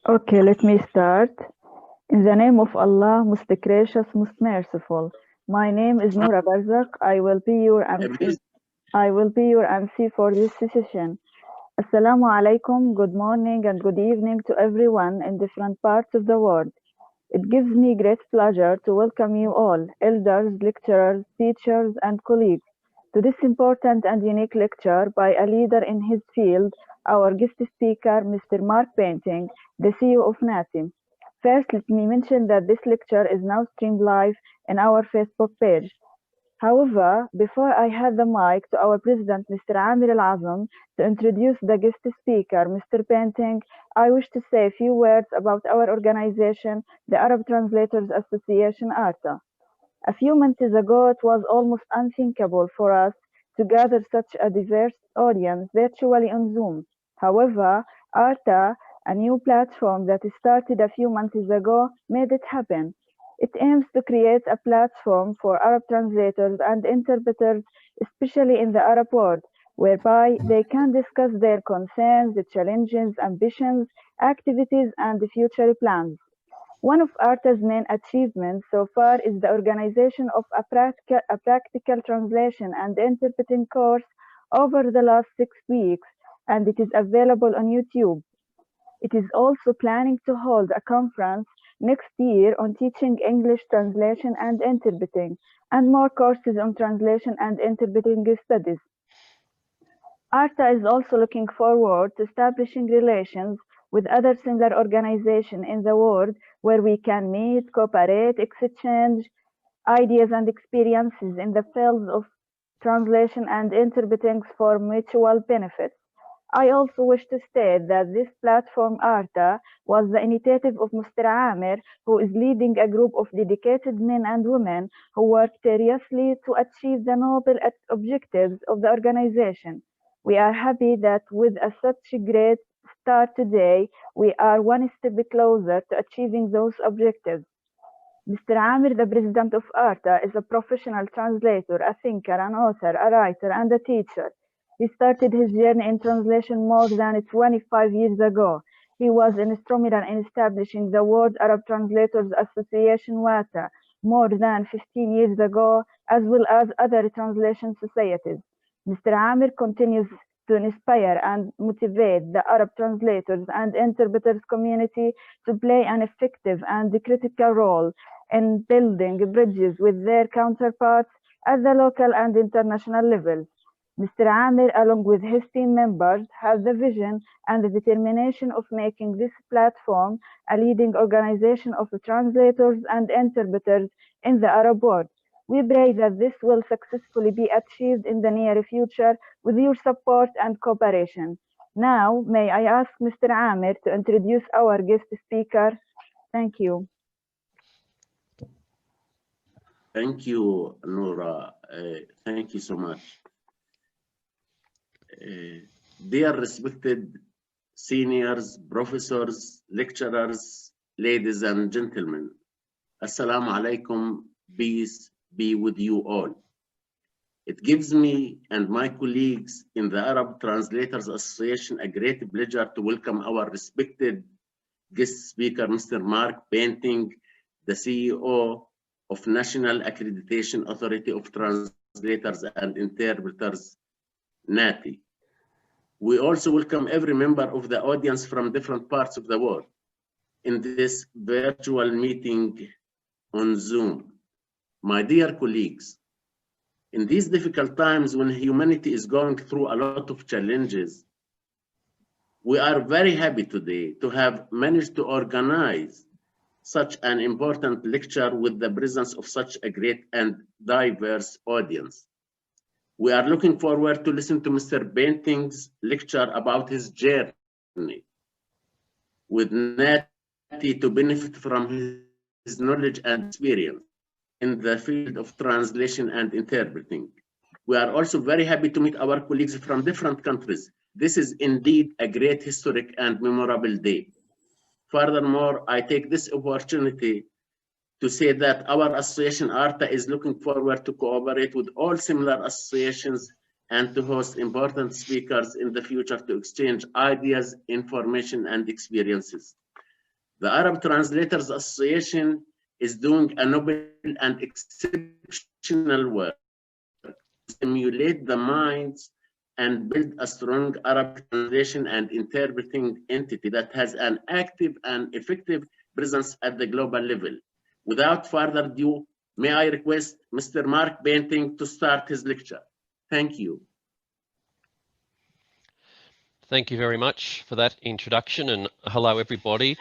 Okay, let me start. In the name of Allah, most gracious, most merciful. My name is Noura Barzak. Please, I will be your MC for this session. Assalamu alaikum, good morning and good evening to everyone in different parts of the world. It gives me great pleasure to welcome you all, elders, lecturers, teachers, and colleagues, to this important and unique lecture by a leader in his field, our guest speaker, Mr. Mark Painting, the CEO of NAATI. First, let me mention that this lecture is now streamed live in our Facebook page. However, before I hand the mic to our president, Mr. Amir Al-Azam, to introduce the guest speaker, Mr. Painting, I wish to say a few words about our organization, the Arab Translators Association, ARTA. A few months ago, it was almost unthinkable for us to gather such a diverse audience virtually on Zoom. However, ARTA, a new platform that started a few months ago, made it happen. It aims to create a platform for Arab translators and interpreters, especially in the Arab world, whereby they can discuss their concerns, challenges, ambitions, activities, and future plans. One of ARTA's main achievements so far is the organization of a practical translation and interpreting course over the last 6 weeks, and it is available on YouTube. It is also planning to hold a conference next year on teaching English translation and interpreting, and more courses on translation and interpreting studies. ARTA is also looking forward to establishing relations with other similar organizations in the world where we can meet, cooperate, exchange ideas and experiences in the fields of translation and interpreting for mutual benefit. I also wish to state that this platform, ARTA, was the initiative of Mr. Amir, who is leading a group of dedicated men and women who work tirelessly to achieve the noble objectives of the organization. We are happy that with such a great start today, we are one step closer to achieving those objectives. Mr. Amir, the president of ARTA, is a professional translator, a thinker, an author, a writer, and a teacher. He started his journey in translation more than 25 years ago. He was instrumental in establishing the World Arab Translators Association WATA more than 15 years ago, as well as other translation societies. Mr. Amir continues to inspire and motivate the Arab translators and interpreters community to play an effective and critical role in building bridges with their counterparts at the local and international levels. Mr. Amir, along with his team members, has the vision and the determination of making this platform a leading organization of translators and interpreters in the Arab world. We pray that this will successfully be achieved in the near future with your support and cooperation. Now, may I ask Mr. Amir to introduce our guest speaker? Thank you. thank you, Noura. Thank you so much. Dear respected seniors, professors, lecturers, ladies and gentlemen, Assalamu alaikum, peace be with you all. It gives me and my colleagues in the Arab Translators Association a great pleasure to welcome our respected guest speaker, Mr. Mark Painting, the CEO of National Accreditation Authority of Translators and Interpreters, NAATI. We also welcome every member of the audience from different parts of the world in this virtual meeting on Zoom. My dear colleagues, in these difficult times when humanity is going through a lot of challenges, we are very happy today to have managed to organize such an important lecture with the presence of such a great and diverse audience. We are looking forward to listen to Mr. Painting's lecture about his journey with NAATI to benefit from his knowledge and experience in the field of translation and interpreting. We are also very happy to meet our colleagues from different countries. This is indeed a great historic and memorable day. Furthermore, I take this opportunity to say that our association ARTA is looking forward to cooperate with all similar associations and to host important speakers in the future to exchange ideas, information, and experiences. The Arab Translators Association is doing a noble and exceptional work to stimulate the minds and build a strong Arabic translation and interpreting entity that has an active and effective presence at the global level. Without further ado, may I request Mr. Mark Banting to start his lecture. Thank you. Thank you very much for that introduction, and hello everybody.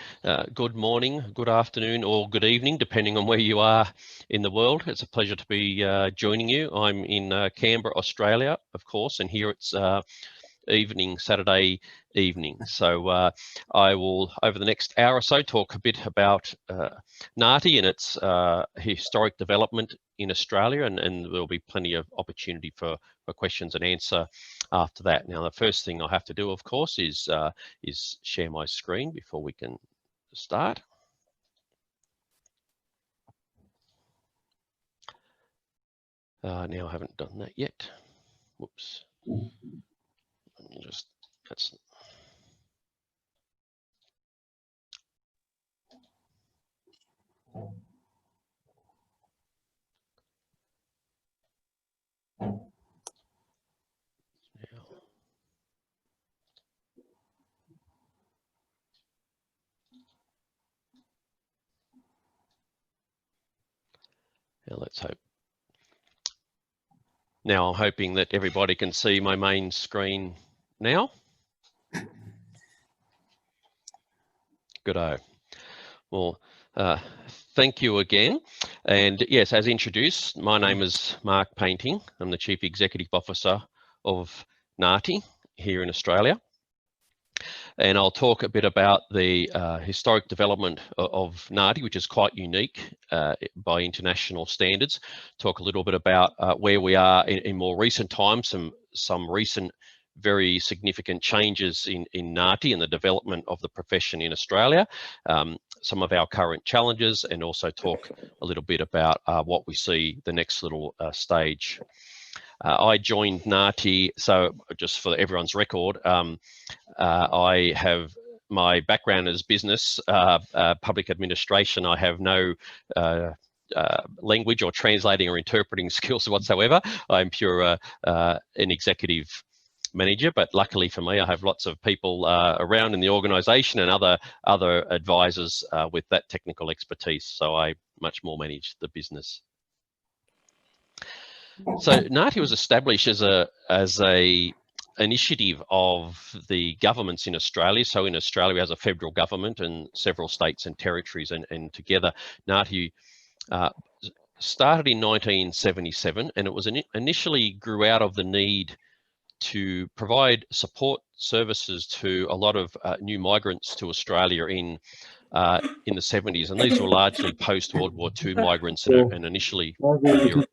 Good morning, good afternoon, or good evening, depending on where you are in the world. It's a pleasure to be joining you. I'm in Canberra, Australia, of course, and here it's evening, Saturday evening. So I will, over the next hour or so, talk a bit about NAATI and its historic development in Australia, and there'll be plenty of opportunity for questions and answer after that. Now, the first thing I have to do, of course, is share my screen before we can start. Now I haven't done that yet. Whoops. Let me just, that's. Now let's hope. Now I'm hoping that everybody can see my main screen now. Good-o. Well, thank you again. And yes, as introduced, my name is Mark Painting. I'm the Chief Executive Officer of NAATI here in Australia. And I'll talk a bit about the historic development of NAATI, which is quite unique by international standards. Talk a little bit about where we are in more recent times, some recent very significant changes in NAATI and the development of the profession in Australia, some of our current challenges, and also talk a little bit about what we see the next little stage. I joined NAATI, so just for everyone's record, I have my background as business, public administration. I have no language or translating or interpreting skills whatsoever. I'm pure an executive manager, but luckily for me, I have lots of people around in the organisation and other advisors with that technical expertise. So I much more manage the business. So NAATI was established as a initiative of the governments in Australia. So in Australia, as a federal government and several states and territories, and together, NAATI started in 1977, and it was initially grew out of the need to provide support services to a lot of new migrants to Australia in the 70s, and these were largely post-World War II migrants and initially from Europe.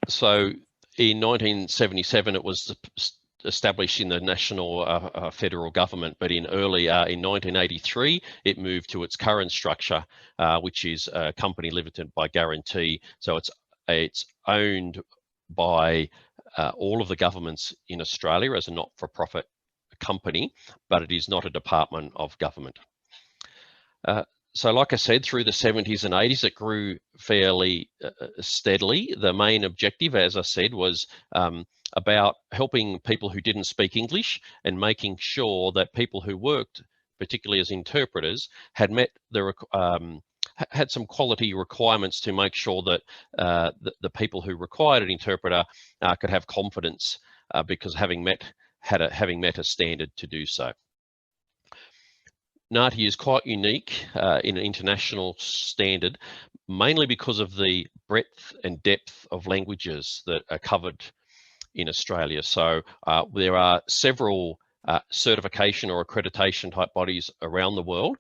So in 1977, it was established in the national federal government, but in 1983, it moved to its current structure, which is a company limited by guarantee. So it's owned by all of the governments in Australia as a not-for-profit company, but it is not a department of government. So like I said, through the 70s and 80s, it grew fairly steadily. The main objective, as I said, was about helping people who didn't speak English and making sure that people who worked, particularly as interpreters, had met had some quality requirements to make sure that the people who required an interpreter could have confidence because having met a standard to do so. NAATI is quite unique in an international standard, mainly because of the breadth and depth of languages that are covered in Australia. So there are several certification or accreditation type bodies around the world.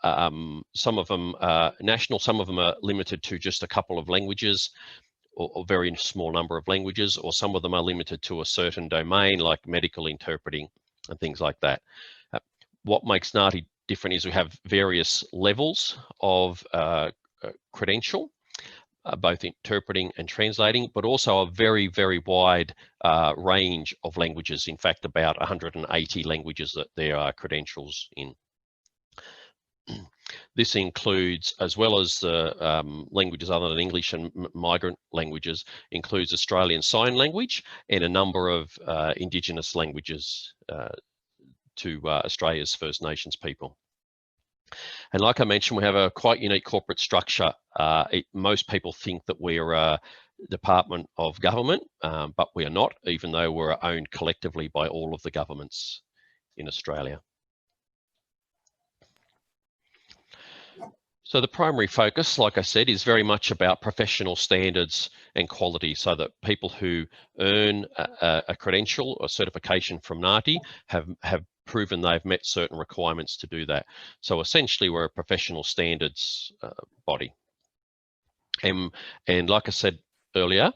Some of them are national, some of them are limited to just a couple of languages or very small number of languages, or some of them are limited to a certain domain like medical interpreting and things like that. What makes NAATI different is we have various levels of credential, both interpreting and translating, but also a very, very wide range of languages. In fact, about 180 languages that there are credentials in. This includes, as well as the languages other than English and migrant languages, includes Australian Sign Language and a number of Indigenous languages to Australia's First Nations people. And like I mentioned, we have a quite unique corporate structure. Most people think that we're a department of government, but we are not, even though we're owned collectively by all of the governments in Australia. So the primary focus, like I said, is very much about professional standards and quality, so that people who earn a credential or certification from NAATI have proven they've met certain requirements to do that. So essentially, we're a professional standards body. And like I said earlier,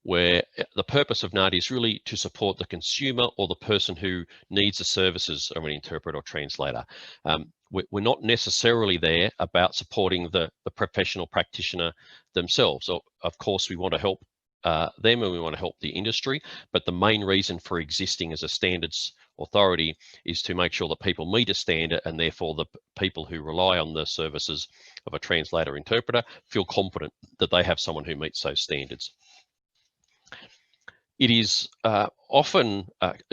where the purpose of NAATI is really to support the consumer or the person who needs the services of an interpreter or translator. We're not necessarily there about supporting the professional practitioner themselves. So of course, we want to help them and we want to help the industry, but the main reason for existing as a standards authority is to make sure that people meet a standard, and therefore the people who rely on the services of a translator interpreter feel confident that they have someone who meets those standards. It is often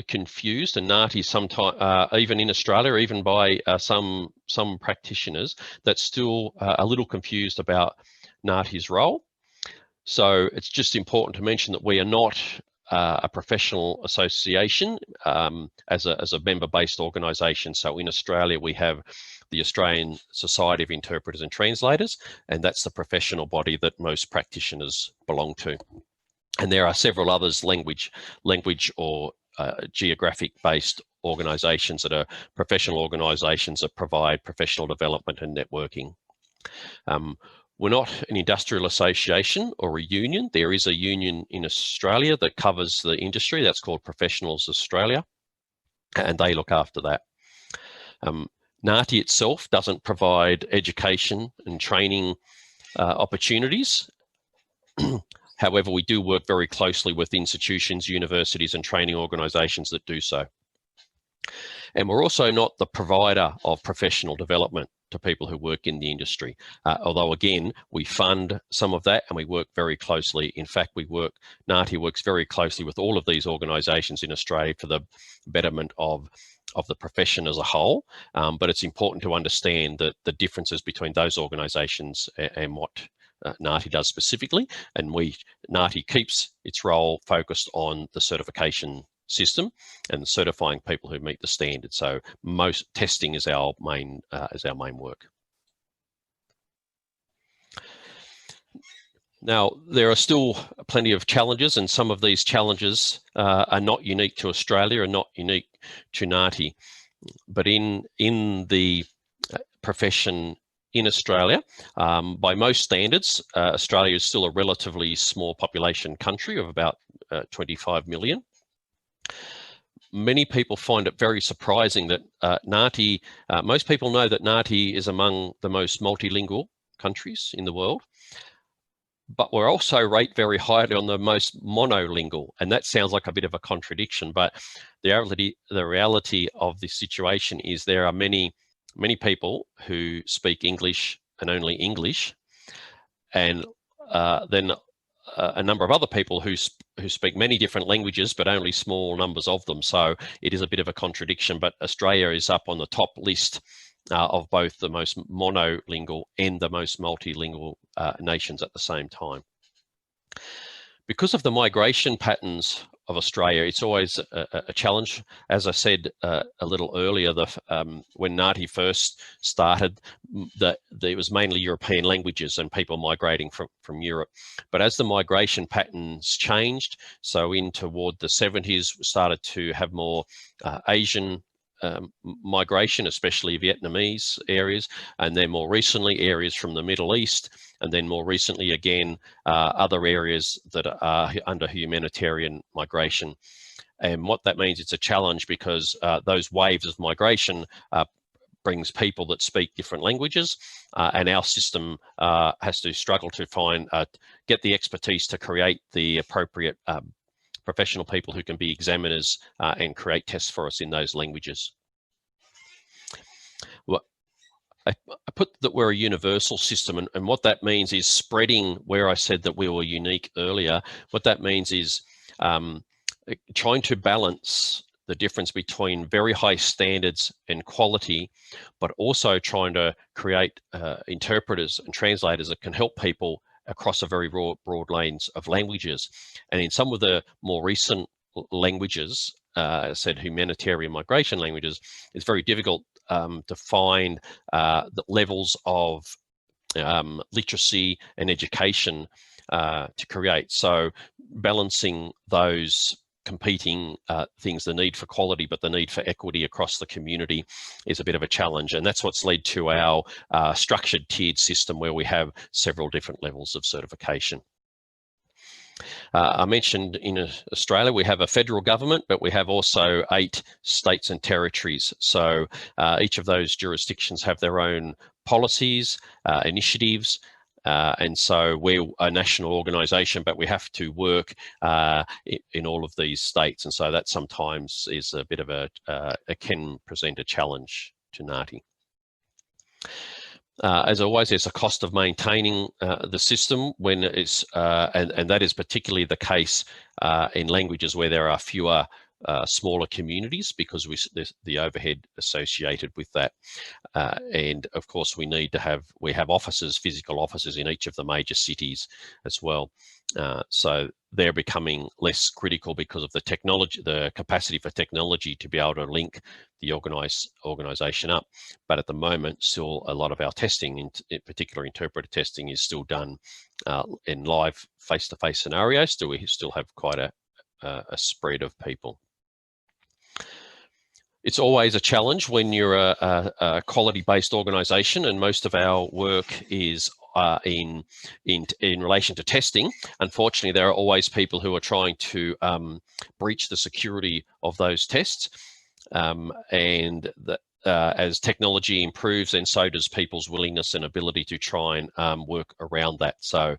confused, and NAATI sometimes, even in Australia, even by some practitioners, that's still a little confused about NAATI's role. So it's just important to mention that we are not a professional association as a member-based organisation. So in Australia, we have the Australian Society of Interpreters and Translators, and that's the professional body that most practitioners belong to. And there are several others, language or geographic-based organisations that are professional organisations that provide professional development and networking. We're not an industrial association or a union. There is a union in Australia that covers the industry. That's called Professionals Australia, and they look after that. NAATI itself doesn't provide education and training opportunities. However, we do work very closely with institutions, universities, and training organisations that do so. And we're also not the provider of professional development to people who work in the industry. Although again, we fund some of that and we work very closely. In fact, NAATI works very closely with all of these organisations in Australia for the betterment of the profession as a whole. But it's important to understand that the differences between those organisations and what NAATI does specifically. And NAATI keeps its role focused on the certification system and certifying people who meet the standard. So most testing is our main work. Now, there are still plenty of challenges, and some of these challenges are not unique to Australia and not unique to NAATI. But in the profession in Australia, by most standards, Australia is still a relatively small population country of about 25 million. Many people find it very surprising that NAATI, most people know that NAATI is among the most multilingual countries in the world, but we're also rated very highly on the most monolingual. And that sounds like a bit of a contradiction, but the reality of this situation is there are many people who speak English and only English, and then a number of other people who speak many different languages, but only small numbers of them. So it is a bit of a contradiction, but Australia is up on the top list of both the most monolingual and the most multilingual nations at the same time. Because of the migration patterns of Australia, it's always a challenge. As I said a little earlier, when NAATI first started, there was mainly European languages and people migrating from Europe. But as the migration patterns changed, so in toward the 70s, we started to have more Asian migration, especially Vietnamese areas, and then more recently areas from the Middle East, and then more recently again other areas that are under humanitarian migration. And what that means, it's a challenge because those waves of migration brings people that speak different languages, and our system has to struggle to find, get the expertise to create the appropriate professional people who can be examiners and create tests for us in those languages. Well, I put that we're a universal system, and what that means is spreading, where I said that we were unique earlier, what that means is trying to balance the difference between very high standards and quality, but also trying to create interpreters and translators that can help people across a very broad range of languages. And in some of the more recent languages, said humanitarian migration languages, it's very difficult to find the levels of literacy and education to create. So balancing those competing things, the need for quality, but the need for equity across the community is a bit of a challenge. And that's what's led to our structured tiered system where we have several different levels of certification. I mentioned in Australia, we have a federal government, but we have also 8 states and territories. So each of those jurisdictions have their own policies, initiatives, and so we're a national organisation, but we have to work in all of these states. And so that sometimes is a bit of it can present a challenge to NAATI. As always, there's a cost of maintaining the system when it's, and that is particularly the case in languages where there are fewer smaller communities, because the overhead associated with that. And of course, we have offices, physical offices in each of the major cities as well. So they're becoming less critical because of the technology, the capacity for technology to be able to link the organisation up. But at the moment, still a lot of our testing, in particular interpreter testing, is still done in live face-to-face scenarios. So we still have quite a spread of people. It's always a challenge when you're a quality-based organisation, and most of our work is in relation to testing. Unfortunately, there are always people who are trying to breach the security of those tests, and as technology improves, and so does people's willingness and ability to try and work around that. So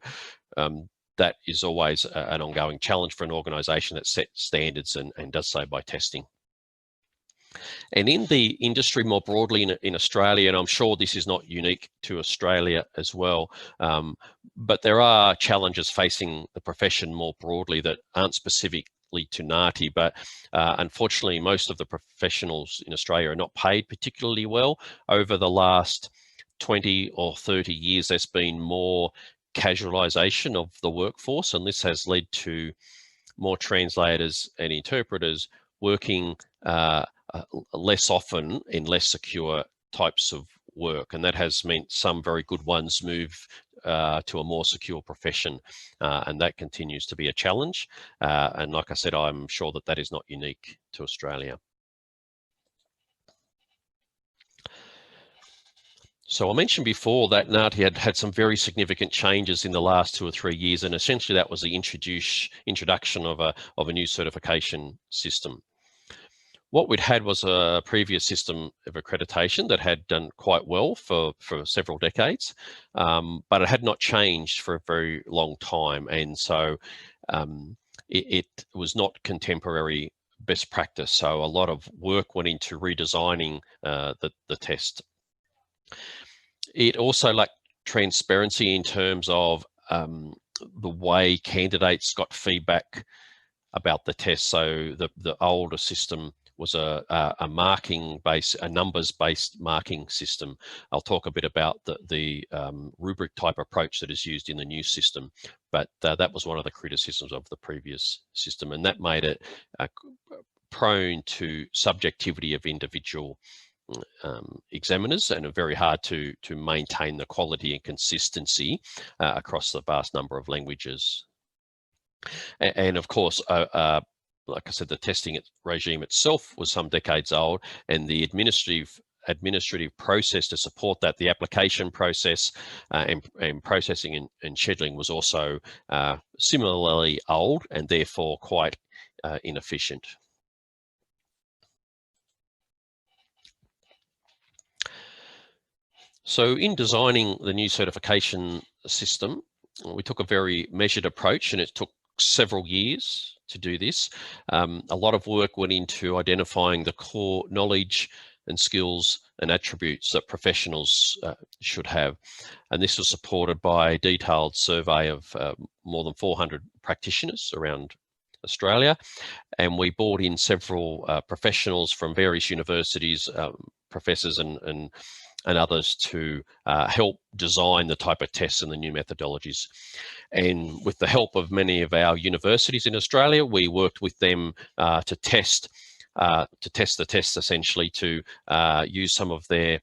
that is always an ongoing challenge for an organisation that sets standards and does so by testing. And in the industry more broadly in Australia, and I'm sure this is not unique to Australia as well, but there are challenges facing the profession more broadly that aren't specifically to NAATI, but unfortunately most of the professionals in Australia are not paid particularly well. Over the last 20 or 30 years, there's been more casualisation of the workforce, and this has led to more translators and interpreters working less often in less secure types of work, and that has meant some very good ones move to a more secure profession, and that continues to be a challenge. And like I said, I'm sure that that is not unique to Australia. So I mentioned before that NAATI had some very significant changes in the last 2 or 3 years, and essentially that was the introduction of a new certification system. What we'd had was a previous system of accreditation that had done quite well for several decades, but it had not changed for a very long time. And so it was not contemporary best practice. So a lot of work went into redesigning the test. It also lacked transparency in terms of the way candidates got feedback about the test. So the older system was a numbers-based marking system. I'll talk a bit about the rubric type approach that is used in the new system, but that was one of the criticisms of the previous system, and that made it prone to subjectivity of individual examiners, and very hard to maintain the quality and consistency across the vast number of languages. And of course, like I said, the testing regime itself was some decades old, and the administrative process to support that, the application process and processing and scheduling, was also similarly old and therefore quite inefficient. So in designing the new certification system, we took a very measured approach, and it took several years to do this. A lot of work went into identifying the core knowledge and skills and attributes that professionals should have. And this was supported by a detailed survey of more than 400 practitioners around Australia. And we brought in several professionals from various universities, professors and others to help design the type of tests and the new methodologies. And with the help of many of our universities in Australia, we worked with them to test the tests, essentially, to use some of their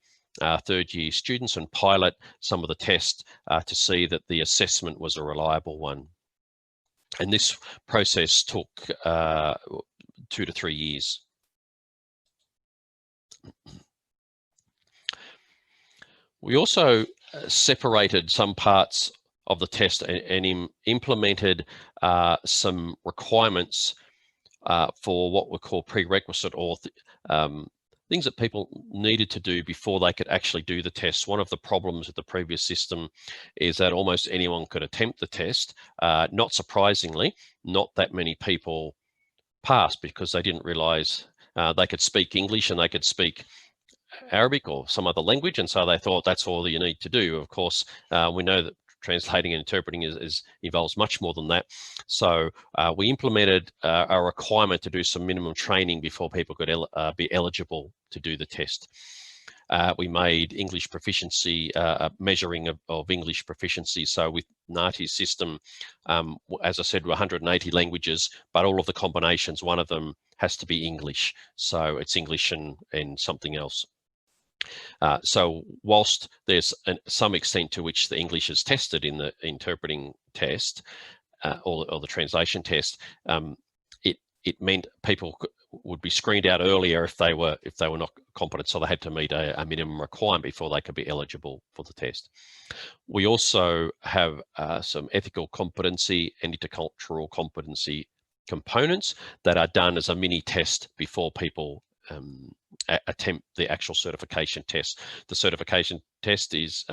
third-year students and pilot some of the tests to see that the assessment was a reliable one. And this process took 2 to 3 years. We also separated some parts of the test and implemented some requirements for what we call prerequisite, or things that people needed to do before they could actually do the test. One of the problems with the previous system is that almost anyone could attempt the test. Not surprisingly, not that many people passed because they didn't realize they could speak English and they could speak Arabic or some other language, and so they thought that's all you need to do. Of course, we know that translating and interpreting involves much more than that. So we implemented a requirement to do some minimum training before people could be eligible to do the test. We made English proficiency, measuring of English proficiency. So with NAATI's system, as I said, 180 languages, but all of the combinations, one of them has to be English. So it's English and something else. So whilst there's some extent to which the English is tested in the interpreting test or the translation test, it meant people would be screened out earlier if they were not competent, so they had to meet a minimum requirement before they could be eligible for the test. We also have some ethical competency and intercultural competency components that are done as a mini test before people attempt the actual certification test. The certification test is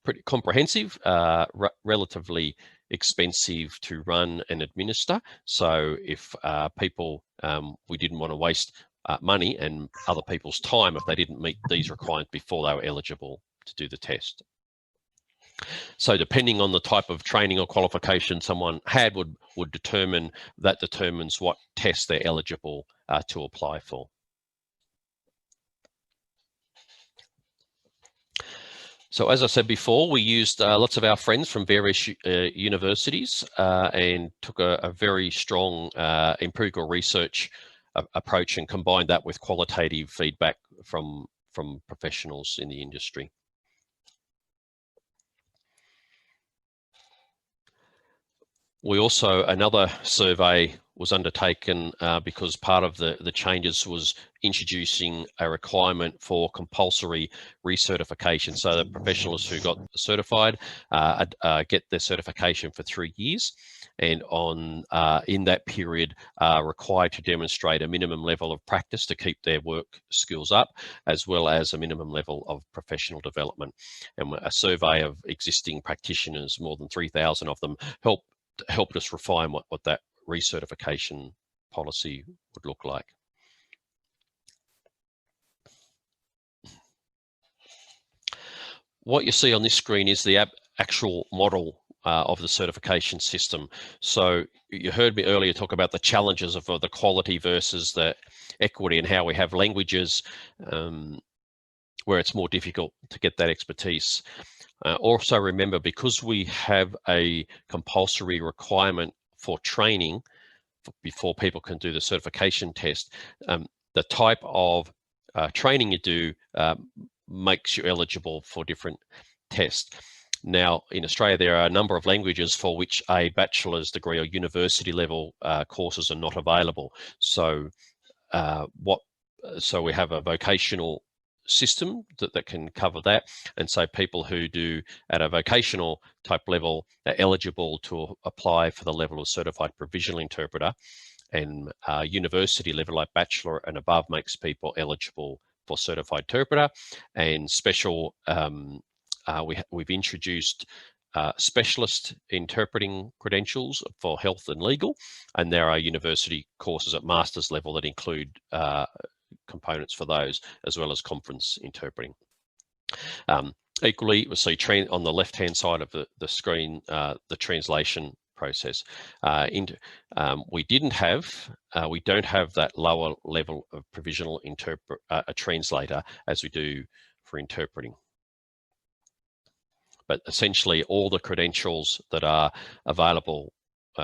pretty comprehensive, relatively expensive to run and administer. So if people, we didn't want to waste money and other people's time if they didn't meet these requirements before they were eligible to do the test. So depending on the type of training or qualification someone had would determines what test they're eligible to apply for. So as I said before, we used lots of our friends from various universities and took a very strong empirical research approach and combined that with qualitative feedback from professionals in the industry. We also, another survey was undertaken because part of the changes was introducing a requirement for compulsory recertification, so that professionals who got certified get their certification for 3 years, and in that period are required to demonstrate a minimum level of practice to keep their work skills up, as well as a minimum level of professional development. And a survey of existing practitioners, more than 3,000 of them, helped us refine what that recertification policy would look like. What you see on this screen is the actual model of the certification system. So you heard me earlier talk about the challenges of the quality versus the equity, and how we have languages where it's more difficult to get that expertise. Also remember, because we have a compulsory requirement for training before people can do the certification test, the type of training you do makes you eligible for different tests. Now, in Australia, there are a number of languages for which a bachelor's degree or university level courses are not available. So so we have a vocational system that can cover that, and so people who do at a vocational type level are eligible to apply for the level of certified provisional interpreter, and university level like bachelor and above makes people eligible for certified interpreter, and special. We've introduced specialist interpreting credentials for health and legal, and there are university courses at master's level that include components for those, as well as conference interpreting. Equally, we'll see on the left-hand side of the screen the translation process. We don't have that lower level of provisional translator as we do for interpreting. But essentially, all the credentials that are available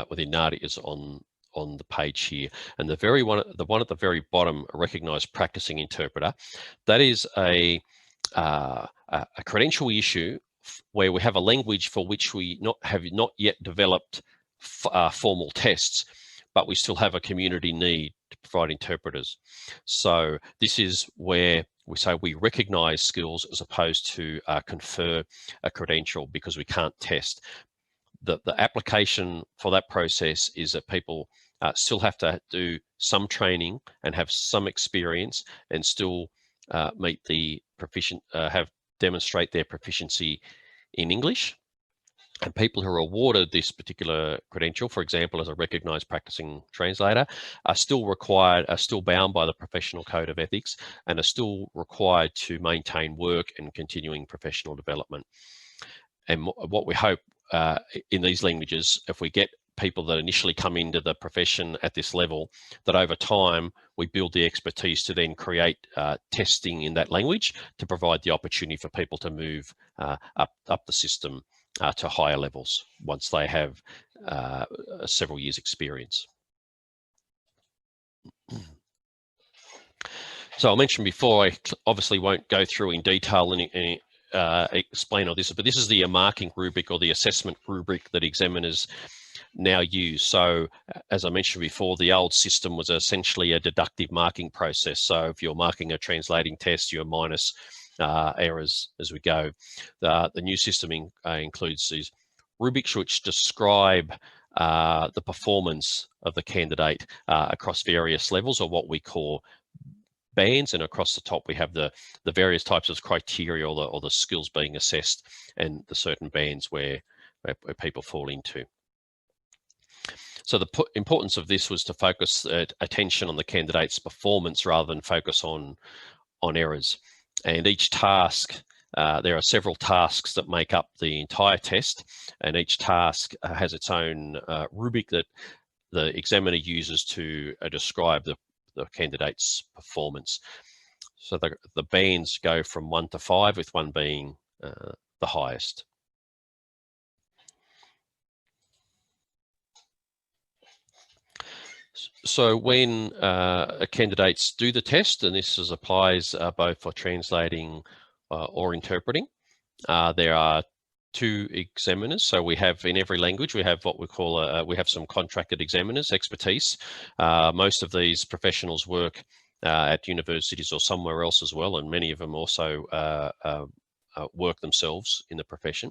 within NAATI is on the page here. And the one at the very bottom, a recognised practicing interpreter, that is a credential issue where we have a language for which we have not yet developed formal tests, but we still have a community need to provide interpreters. So this is where we say we recognise skills as opposed to confer a credential, because we can't test. The application for that process is that people still have to do some training and have some experience and still meet the demonstrate their proficiency in English. And people who are awarded this particular credential, for example, as a recognised practicing translator, are still bound by the Professional Code of Ethics, and are still required to maintain work and continuing professional development. And what we hope in these languages, if we get people that initially come into the profession at this level, that over time we build the expertise to then create testing in that language to provide the opportunity for people to move up the system to higher levels once they have several years experience. So I mentioned before, I obviously won't go through in detail and explain all this, but this is the marking rubric or the assessment rubric that examiners now use. So as I mentioned before, the old system was essentially a deductive marking process. So if you're marking a translating test, you're minus errors as we go. The new system includes these rubrics which describe the performance of the candidate across various levels, or what we call bands, and across the top we have the various types of criteria or the skills being assessed, and the certain bands where people fall into. So the importance of this was to focus attention on the candidate's performance rather than focus on errors. And each task, there are several tasks that make up the entire test, and each task has its own rubric that the examiner uses to describe the candidate's performance. So the bands go from 1 to 5, with 1 being the highest. So when candidates do the test, and this applies both for translating or interpreting, there are 2 examiners. So we have, in every language, we have what we call, we have some contracted examiners, expertise. Most of these professionals work at universities or somewhere else as well, and many of them also work themselves in the profession.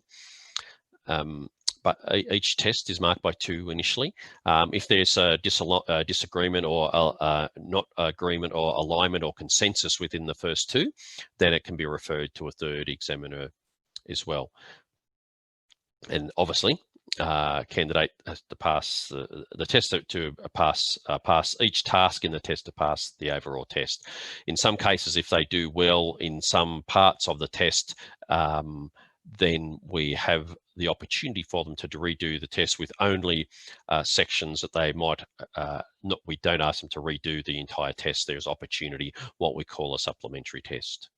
But each test is marked by 2 initially. If there's a disagreement or not agreement or alignment or consensus within the first 2, then it can be referred to a 3rd examiner as well. And obviously, candidate has to pass the test to pass each task in the test to pass the overall test. In some cases, if they do well in some parts of the test, then we have the opportunity for them to redo the test with only sections that they might not. We don't ask them to redo the entire test. There's opportunity, what we call a supplementary test.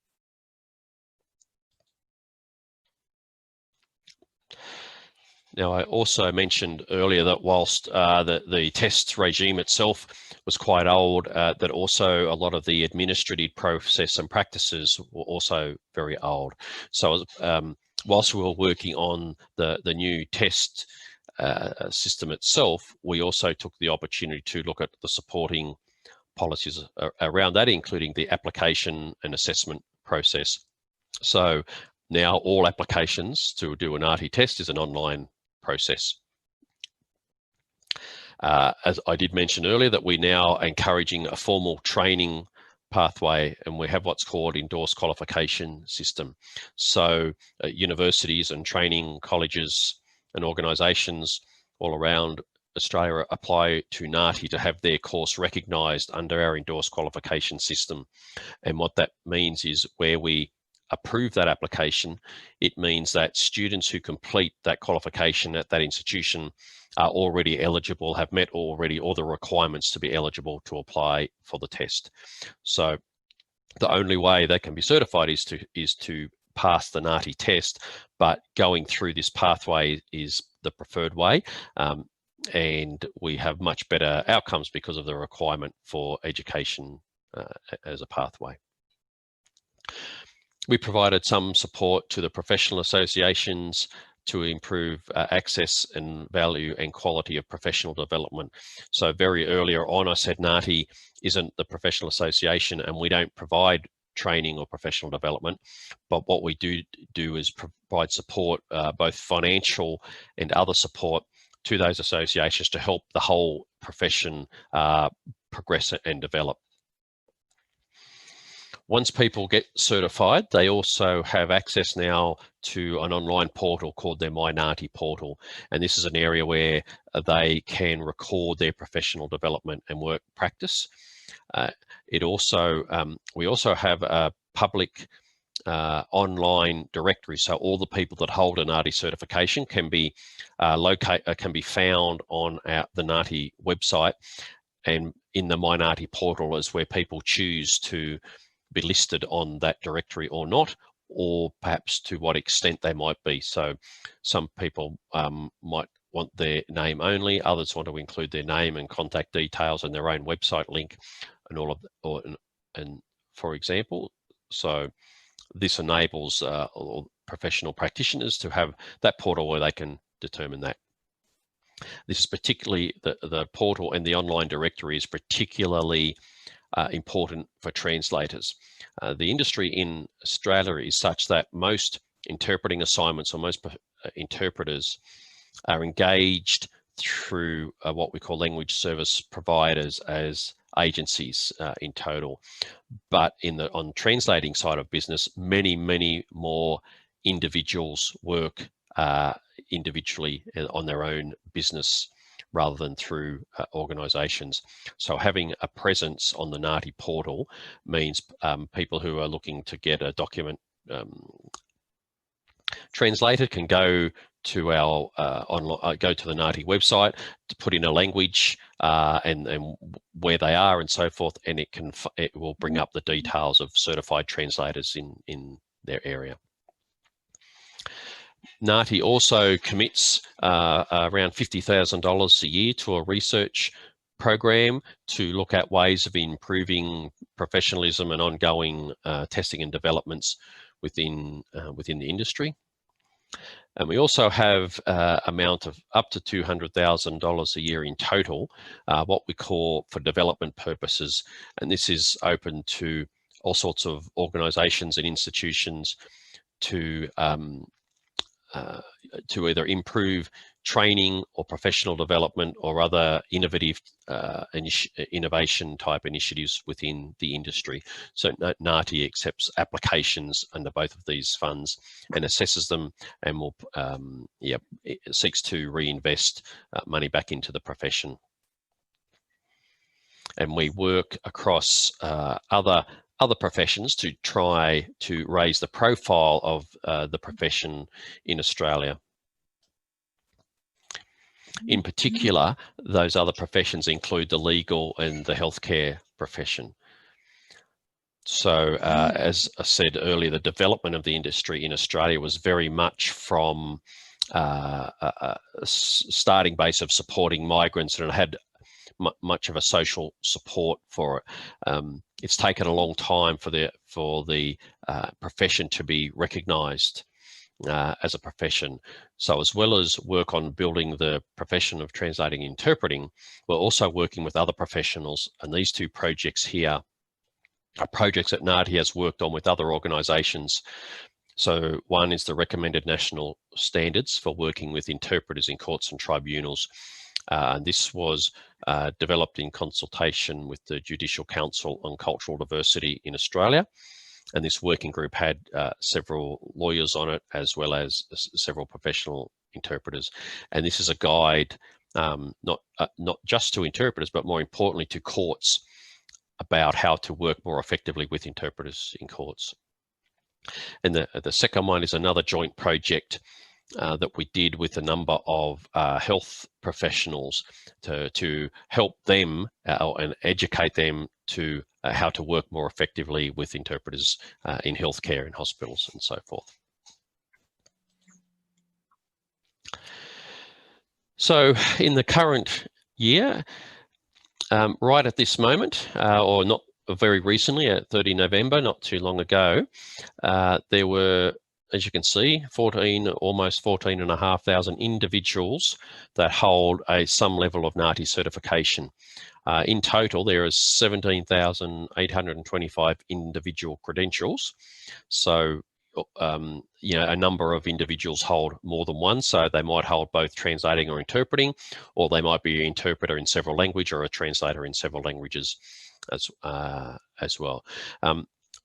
Now, I also mentioned earlier that whilst the test regime itself was quite old, that also a lot of the administrative process and practices were also very old. So whilst we were working on the new test system itself, we also took the opportunity to look at the supporting policies around that, including the application and assessment process. So now all applications to do an NAATI test is an online process. As I did mention earlier, that we're now encouraging a formal training pathway, and we have what's called Endorsed Qualification system. So universities and training colleges and organisations all around Australia apply to NAATI to have their course recognised under our Endorsed Qualification system. And what that means is where we approve that application, it means that students who complete that qualification at that institution are already eligible, have met already all the requirements to be eligible to apply for the test. So the only way they can be certified is to pass the NAATI test, but going through this pathway is the preferred way. And we have much better outcomes because of the requirement for education as a pathway. We provided some support to the professional associations to improve access and value and quality of professional development. So very earlier on, I said NAATI isn't the professional association and we don't provide training or professional development, but what we do is provide support, both financial and other support, to those associations to help the whole profession progress and develop. Once people get certified, they also have access now to an online portal called their My NAATI portal. And this is an area where they can record their professional development and work practice. We also have a public online directory, so all the people that hold a NAATI certification can be found on the NAATI website, and in the My NAATI portal is where people choose to be listed on that directory or not, or perhaps to what extent they might be. So some people might want their name only, others want to include their name and contact details and their own website link and all of and for example. So this enables professional practitioners to have that portal where they can determine that. This is particularly, the portal and the online directory is particularly important for translators. The industry in Australia is such that most interpreting assignments or most interpreters are engaged through what we call language service providers as agencies in total. But on translating side of business, many more individuals work individually on their own business rather than through organisations. So having a presence on the NAATI portal means people who are looking to get a document translated can go to our go to the NAATI website to put in a language and where they are and so forth, and it will bring up the details of certified translators in their area. NAATI also commits around $50,000 a year to a research program to look at ways of improving professionalism and ongoing testing and developments within the industry. And we also have amount of up to $200,000 a year in total, what we call for development purposes. And this is open to all sorts of organisations and institutions to either improve training or professional development or other innovative innovation type initiatives within the industry. So NAATI accepts applications under both of these funds and assesses them, and will it seeks to reinvest money back into the profession. And we work across other professions to try to raise the profile of the profession in Australia. In particular, those other professions include the legal and the healthcare profession. So as I said earlier, the development of the industry in Australia was very much from a starting base of supporting migrants, and it had much of a social support for it. It's taken a long time for the profession to be recognised as a profession. So as well as work on building the profession of translating and interpreting, we're also working with other professionals, and these two projects here are projects that NAATI has worked on with other organisations. So one is the recommended national standards for working with interpreters in courts and tribunals. And this was developed in consultation with the Judicial Council on Cultural Diversity in Australia. And this working group had several lawyers on it, as well as several professional interpreters. And this is a guide, not just to interpreters, but more importantly to courts, about how to work more effectively with interpreters in courts. And the second one is another joint project that we did with a number of health professionals to help them and educate them to how to work more effectively with interpreters in healthcare, in hospitals, and so forth. So in the current year, right at this moment, or not very recently, at 30 November, not too long ago, there were, as you can see, almost 14,500 individuals that hold some level of NAATI certification. In total, there is 17,825 individual credentials. So, a number of individuals hold more than one. So they might hold both translating or interpreting, or they might be an interpreter in several languages or a translator in several languages as well.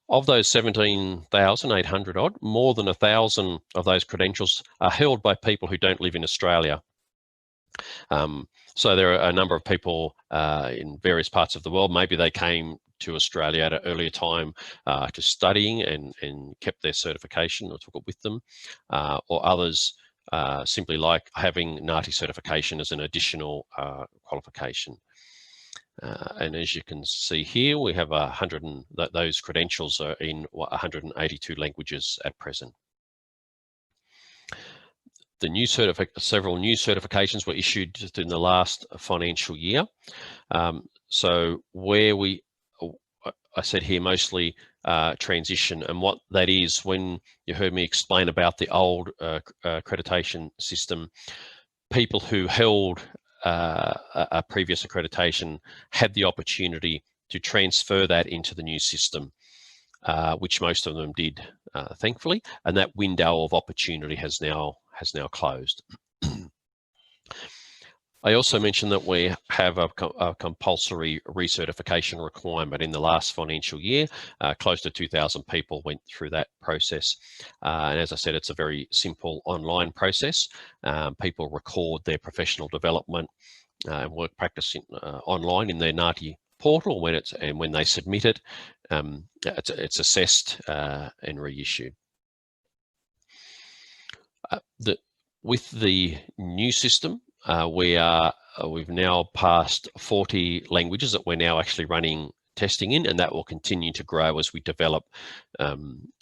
Of those 17,800 odd, more than 1,000 of those credentials are held by people who don't live in Australia. So there are a number of people in various parts of the world. Maybe they came to Australia at an earlier time to studying and kept their certification or took it with them, or others simply like having NAATI certification as an additional qualification. And as you can see here, we have those credentials are in 182 languages at present. Several new certifications were issued just in the last financial year. So where I said here mostly transition, and what that is, when you heard me explain about the old accreditation system, people who held a previous accreditation had the opportunity to transfer that into the new system, which most of them did, thankfully, and that window of opportunity has now closed. I also mentioned that we have a compulsory recertification requirement. In the last financial year, close to 2,000 people went through that process. And as I said, it's a very simple online process. People record their professional development and work practice online in their NAATI portal. When they submit it, it's assessed and reissued. With the new system, we've now passed 40 languages that we're now actually running testing in, and that will continue to grow as we develop. As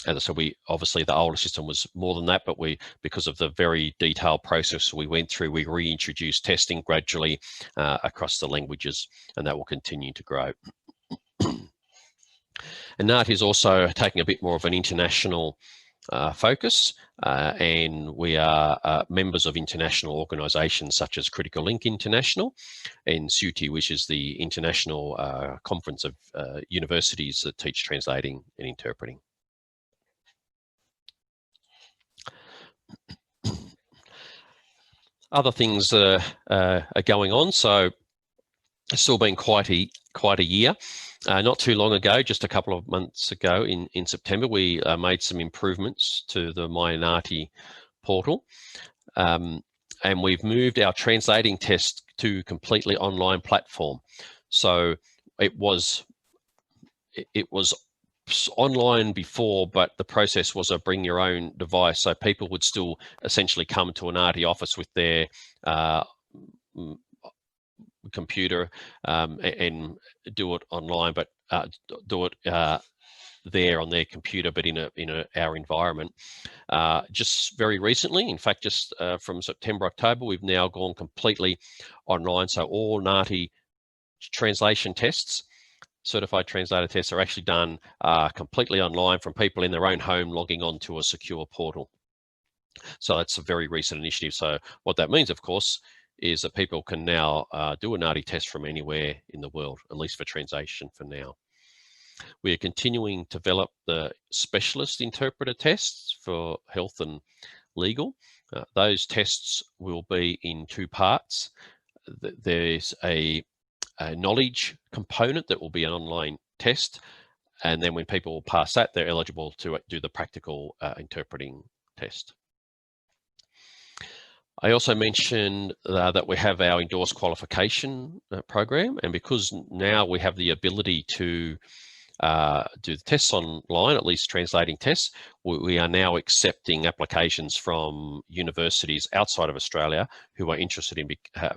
I said, obviously the older system was more than that, but because of the very detailed process we went through, we reintroduced testing gradually across the languages, and that will continue to grow. And NAATI is also taking a bit more of an international focus, and we are members of international organisations such as Critical Link International and SUTI, which is the International Conference of Universities that teach translating and interpreting. Other things that are going on, so it's still been quite a year. Not too long ago, just a couple of months ago in September, we made some improvements to the My NAATI portal, and we've moved our translating test to completely online platform. So it was online before, but the process was a bring your own device. So people would still essentially come to a NAATI office with their computer and do it online, but do it there on their computer, but in our environment. Just very recently, in fact, just from September, October, we've now gone completely online. So all NAATI translation tests, certified translator tests, are actually done completely online from people in their own home logging on to a secure portal. So that's a very recent initiative. So what that means, of course, is that people can now do a NAATI test from anywhere in the world, at least for translation for now. We are continuing to develop the specialist interpreter tests for health and legal. Those tests will be in two parts. There's a a knowledge component that will be an online test. And then when people pass that, they're eligible to do the practical interpreting test. I also mentioned that we have our Endorsed Qualification program, and because now we have the ability to do the tests online, at least translating tests, we are now accepting applications from universities outside of Australia who are interested in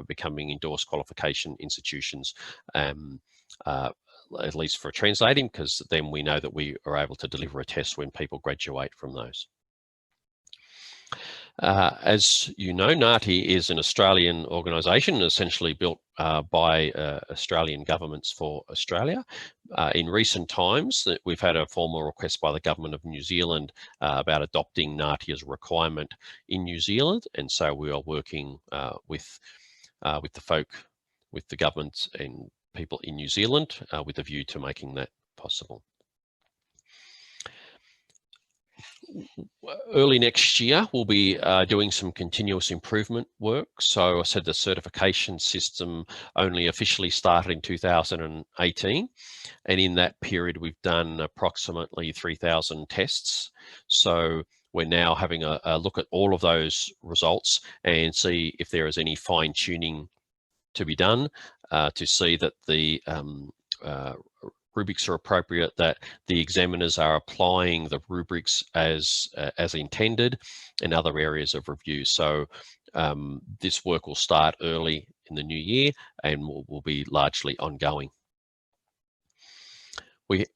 becoming Endorsed Qualification institutions, at least for translating, because then we know that we are able to deliver a test when people graduate from those. As you know, NAATI is an Australian organisation essentially built by Australian governments for Australia. In recent times, we've had a formal request by the government of New Zealand about adopting NAATI as a requirement in New Zealand, and so we are working with the government and people in New Zealand with a view to making that possible. Early next year, we'll be doing some continuous improvement work. So I said the certification system only officially started in 2018. And in that period, we've done approximately 3,000 tests. So we're now having a look at all of those results and see if there is any fine tuning to be done to see that the rubrics are appropriate, that the examiners are applying the rubrics as intended, and other areas of review. So this work will start early in the new year and will be largely ongoing.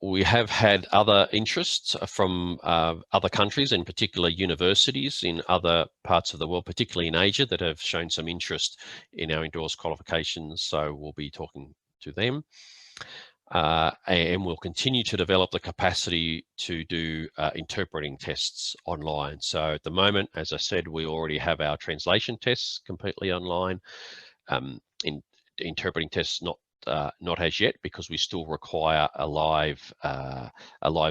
We have had other interests from other countries, in particular universities in other parts of the world, particularly in Asia, that have shown some interest in our endorsed qualifications. So we'll be talking to them. And we'll continue to develop the capacity to do interpreting tests online. So at the moment, as I said, we already have our translation tests completely online. In interpreting tests, not as yet, because we still require a live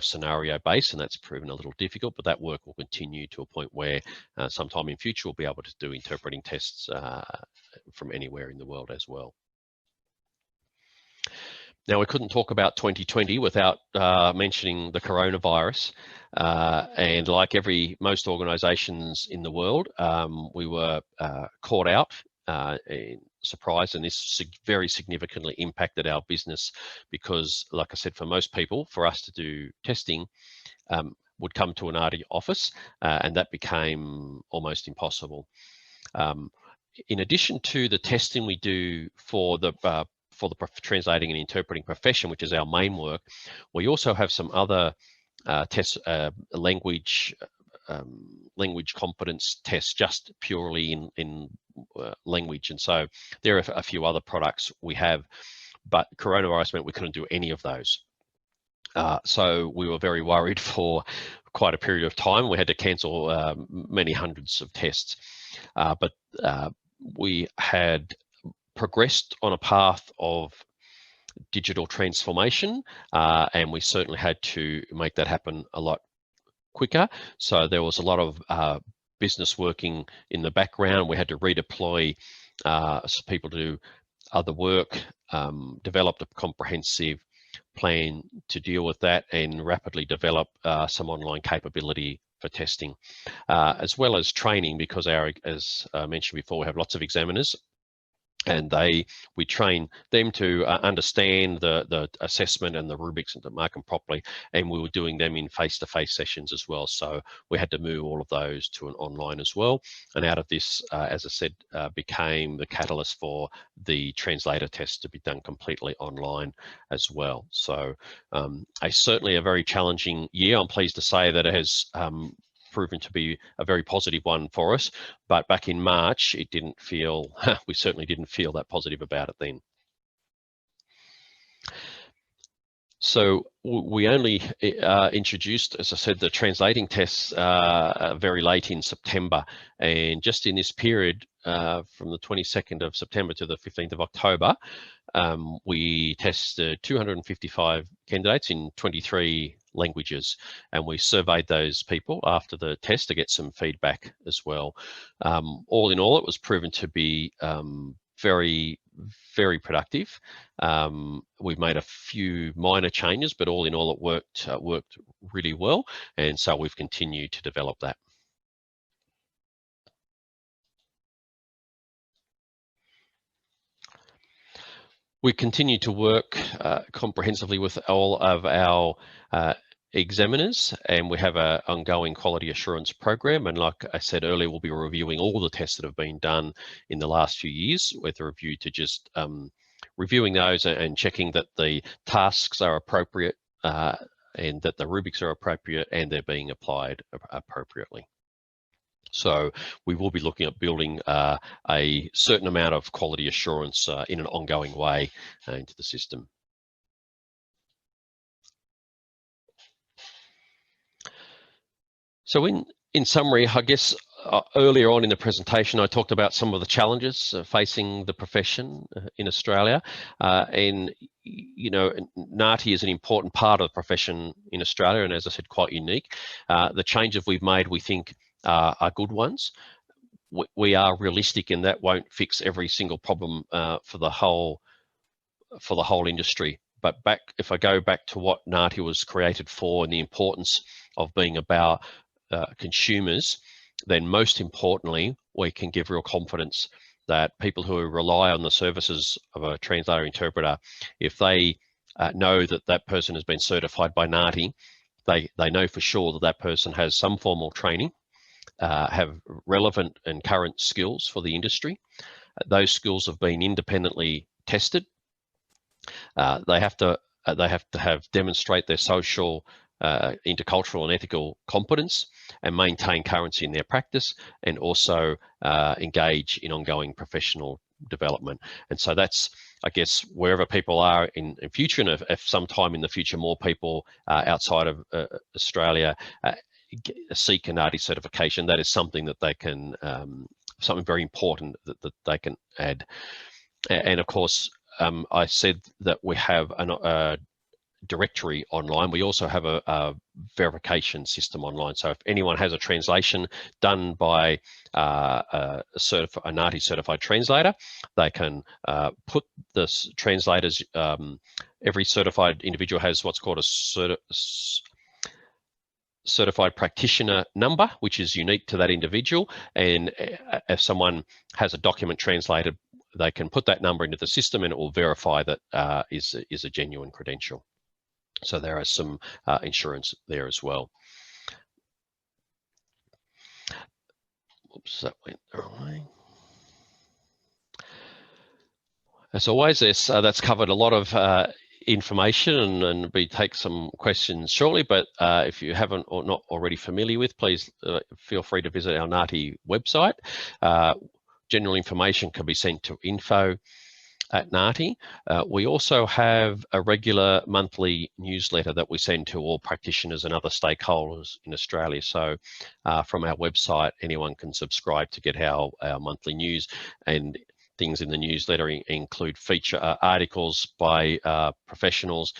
scenario base, and that's proven a little difficult. But that work will continue to a point where sometime in future we'll be able to do interpreting tests from anywhere in the world as well. Now, we couldn't talk about 2020 without mentioning the coronavirus. And like most organisations in the world, we were caught out in surprise, and this very significantly impacted our business because, like I said, for most people, for us to do testing, would come to an NAATI office, and that became almost impossible. In addition to the testing we do for the translating and interpreting profession, which is our main work, we also have some other tests, language competence tests, just purely in language. And so there are a few other products we have, but coronavirus meant we couldn't do any of those. So we were very worried for quite a period of time. We had to cancel many hundreds of tests, but we had progressed on a path of digital transformation, and we certainly had to make that happen a lot quicker. So there was a lot of business working in the background. We had to redeploy people to do other work, developed a comprehensive plan to deal with that, and rapidly develop some online capability for testing, as well as training, because as I mentioned before, we have lots of examiners, and we train them to understand the assessment and the rubrics and to mark them properly, and we were doing them in face-to-face sessions as well. So we had to move all of those to an online as well, and out of this, as I said, became the catalyst for the translator test to be done completely online as well. So certainly a very challenging year. I'm pleased to say that it has proven to be a very positive one for us, but back in March, we certainly didn't feel that positive about it then. So we only introduced, as I said, the translating tests very late in September, and just in this period from the 22nd of September to the 15th of October, we tested 255 candidates in 23 languages, and we surveyed those people after the test to get some feedback as well. All in all, it was proven to be very very productive. We've made a few minor changes, but all in all, it worked really well, and so we've continued to develop that. We continue to work comprehensively with all of our examiners, and we have an ongoing quality assurance program. And like I said earlier, we'll be reviewing all the tests that have been done in the last few years with a review to just reviewing those and checking that the tasks are appropriate and that the rubrics are appropriate and they're being applied appropriately. So we will be looking at building a certain amount of quality assurance in an ongoing way into the system. So in summary, I guess earlier on in the presentation, I talked about some of the challenges facing the profession in Australia. And, you know, NAATI is an important part of the profession in Australia, and as I said, quite unique. The changes we've made, we think, are good ones. We are realistic, and that won't fix every single problem for the whole industry. But if I go back to what NAATI was created for and the importance of being about consumers, then most importantly, we can give real confidence that people who rely on the services of a translator interpreter, if they know that that person has been certified by NAATI, they know for sure that that person has some formal training, have relevant and current skills for the industry. Those skills have been independently tested. They have to demonstrate their social, intercultural and ethical competence and maintain currency in their practice, and also engage in ongoing professional development. And so that's, I guess, wherever people are in future, and if sometime in the future more people outside of Australia seek a NAATI certification, that is something that they can, something very important that they can add. And of course, I said that we have a directory online. We also have a verification system online. So if anyone has a translation done by a NAATI certified translator, they can put the translators, every certified individual has what's called a certified practitioner number, which is unique to that individual. And if someone has a document translated, they can put that number into the system and it will verify that is a genuine credential. So there is some insurance there as well. Oops, that went the wrong way. As always, that's covered a lot of information, and we take some questions shortly, but if you haven't or not already familiar with, please feel free to visit our NAATI website. General information can be sent to info@NAATI. We also have a regular monthly newsletter that we send to all practitioners and other stakeholders in Australia. So from our website, anyone can subscribe to get our monthly news, and things in the newsletter include feature articles by professionals,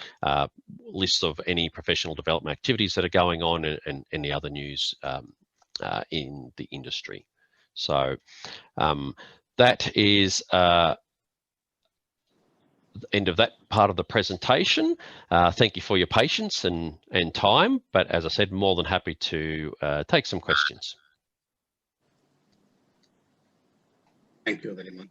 lists of any professional development activities that are going on, and any other news in the industry. So that is the end of that part of the presentation. Thank you for your patience and time, but as I said, more than happy to take some questions. Thank you very much.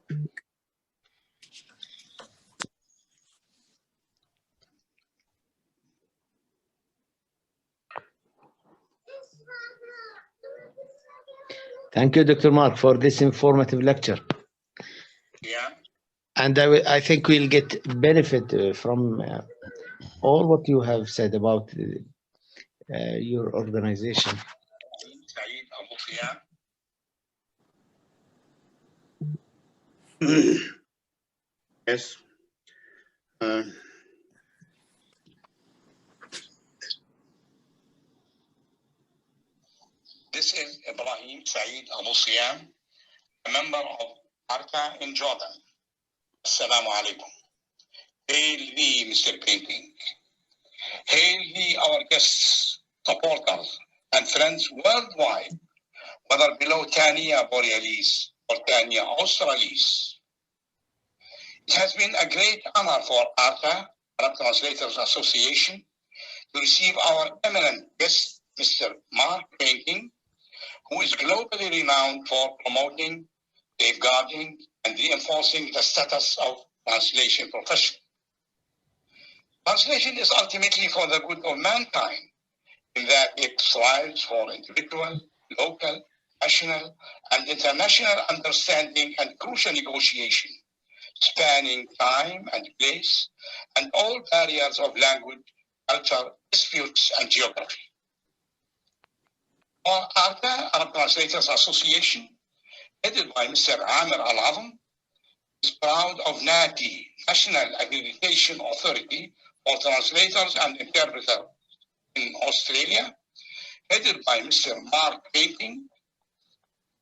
Thank you, Dr. Mark, for this informative lecture. Yeah. And I think we'll get benefit from all what you have said about your organization. Yes. This is Ibrahim Saeed Abu Siyam, a member of ARCA in Jordan. Assalamu alaikum. Hail thee, Mr. Painting. Hail thee, our guests, supporters, and friends worldwide, whether below Tania Borealis or Tania Australis. It has been a great honor for ARTA, Arab Translators Association, to receive our eminent guest, Mr. Mark Painting, who is globally renowned for promoting, safeguarding, and reinforcing the status of translation profession. Translation is ultimately for the good of mankind, in that it strives for individual, local, national, and international understanding and crucial negotiation, spanning time and place, and all barriers of language, culture, disputes, and geography. Our ARTA, Arab Translators Association, headed by Mr. Amir Al-Azam, is proud of NAATI, National Accreditation Authority for Translators and Interpreters in Australia, headed by Mr. Mark Painting,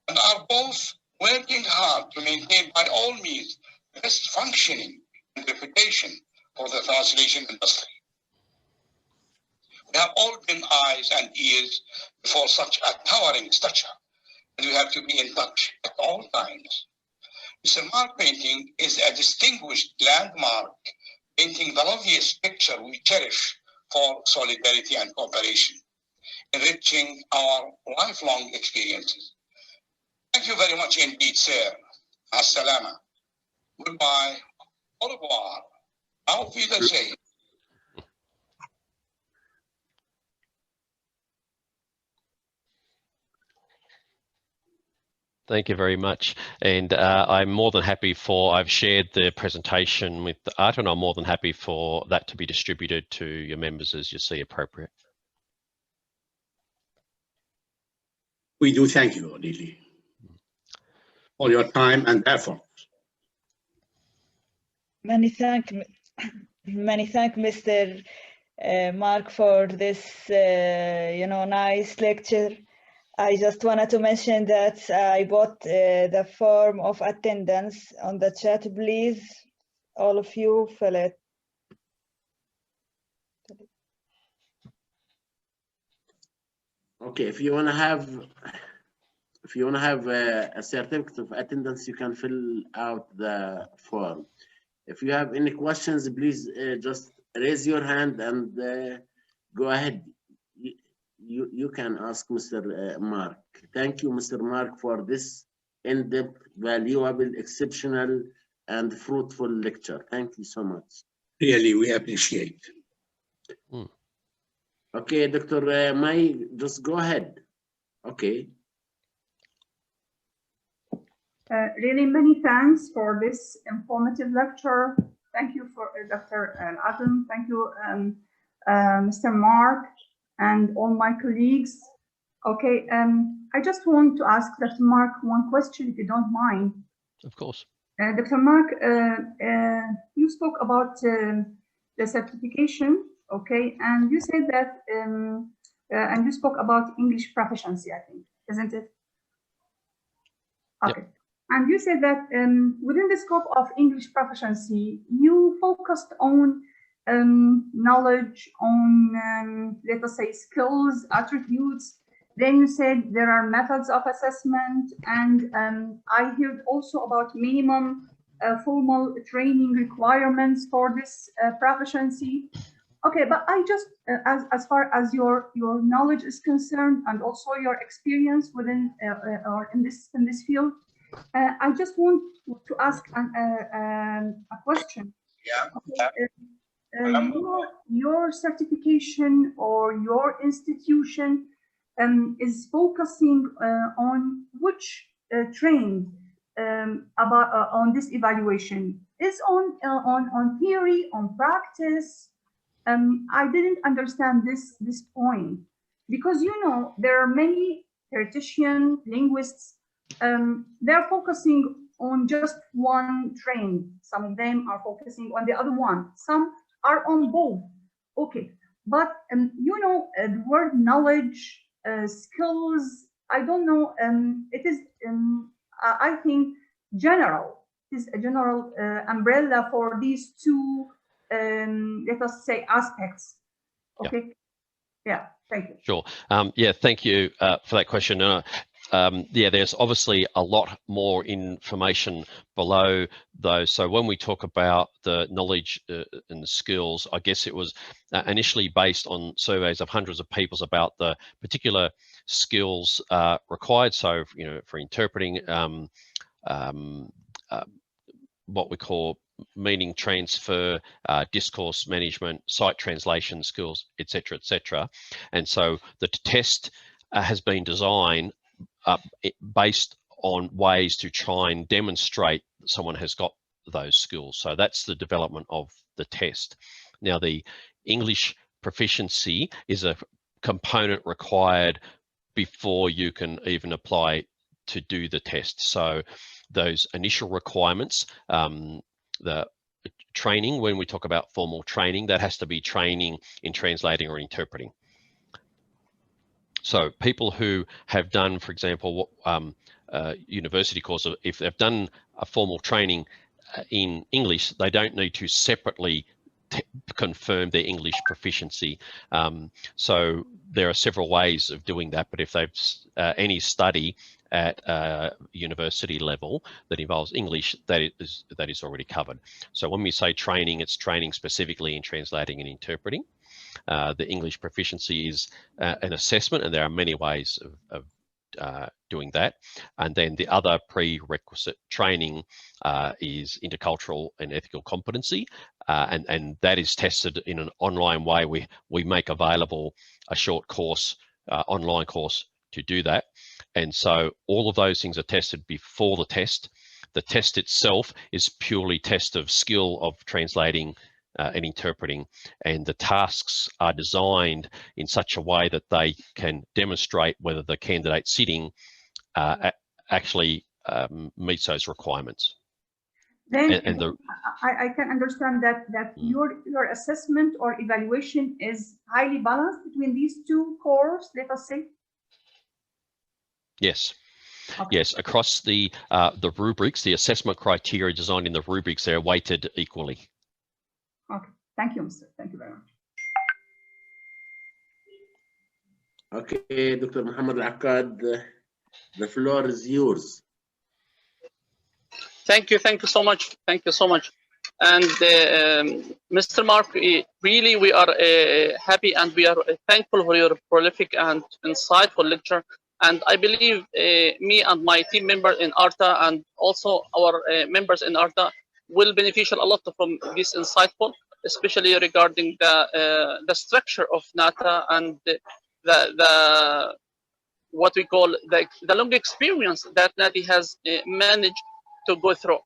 and are both working hard to maintain by all means the best functioning and reputation for the translation industry. We have all been eyes and ears before such a towering stature, and we have to be in touch at all times. Mr. Mark Painting is a distinguished landmark, painting the loveliest picture we cherish for solidarity and cooperation, enriching our lifelong experiences. Thank you very much indeed, sir. As-salama. Goodbye. Au revoir. Auf Wiedersehen. Thank you very much. And I'm more than happy I've shared the presentation with the ARTA, and I'm more than happy for that to be distributed to your members as you see appropriate. We do thank you, Lily, for your time and effort. Many thank Mr. Mark for this, nice lecture. I just wanted to mention that I bought the form of attendance on the chat. Please, all of you, fill it. Okay, if you want to have a certificate of attendance, you can fill out the form. If you have any questions, please just raise your hand and go ahead. You can ask Mr. Mark. Thank you, Mr. Mark, for this in-depth, valuable, exceptional, and fruitful lecture. Thank you so much. Really, we appreciate. Okay, Dr. Mai, just go ahead. Okay. Really many thanks for this informative lecture. Thank you for Dr. Al-Azam. Thank you, Mr. Mark, and all my colleagues. Okay, I just want to ask Dr. Mark one question, if you don't mind. Of course. Dr. Mark, you spoke about the certification, okay, and you said that, and you spoke about English proficiency, I think, isn't it? Okay. Yep. And you said that within the scope of English proficiency, you focused on knowledge, on, let us say, skills, attributes. Then you said there are methods of assessment, and I heard also about minimum formal training requirements for this proficiency. Okay, but I just, as far as your knowledge is concerned, and also your experience within or in this field, I just want to ask a question. Yeah. Okay. Your certification or your institution is focusing on which trend about on this evaluation? Is on theory, on practice? I didn't understand this point, because there are many theoreticians, linguists. They're focusing on just one trend. Some of them are focusing on the other one. Some are on both. Okay, but the word knowledge, skills, I don't know. It is, I think, general. It is a general umbrella for these two, let us say, aspects. Okay. Yeah. Thank you. Sure. Yeah. Thank you for that question. yeah, there's obviously a lot more information below those. So when we talk about the knowledge and the skills, I guess it was initially based on surveys of hundreds of people about the particular skills required. So, you know, for interpreting, what we call meaning transfer, discourse management, site translation skills, etc., etc. And so the test has been designed based on ways to try and demonstrate that someone has got those skills. So that's the development of the test. Now, the English proficiency is a component required before you can even apply to do the test. So those initial requirements, the training, when we talk about formal training, that has to be training in translating or interpreting. So people who have done, for example, university course, if they've done a formal training in English, they don't need to separately confirm their English proficiency. So there are several ways of doing that, but if they've any study at university level that involves English, that is already covered. So when we say training, it's training specifically in translating and interpreting. The English proficiency is an assessment, and there are many ways of doing that. And then the other prerequisite training is intercultural and ethical competency, and that is tested in an online way. We make available a short course, online course to do that. And so all of those things are tested before the test. The test itself is purely test of skill of translating and interpreting, and the tasks are designed in such a way that they can demonstrate whether the candidate sitting actually meets those requirements. Then and I can understand that your assessment or evaluation is highly balanced between these two cores, let us say. Yes. Okay. Yes, across the rubrics, the assessment criteria designed in the rubrics, they're weighted equally. Okay, thank you, Mr. Thank you very much. Okay, Dr. Muhammad Al-Akkad, the floor is yours. Thank you so much. Thank you so much. And Mr. Mark, really we are happy and we are thankful for your prolific and insightful lecture. And I believe me and my team member in ARTA and also our members in ARTA will beneficial a lot from this insightful, especially regarding the structure of NAATA and the what we call the long experience that NAATI has managed to go through.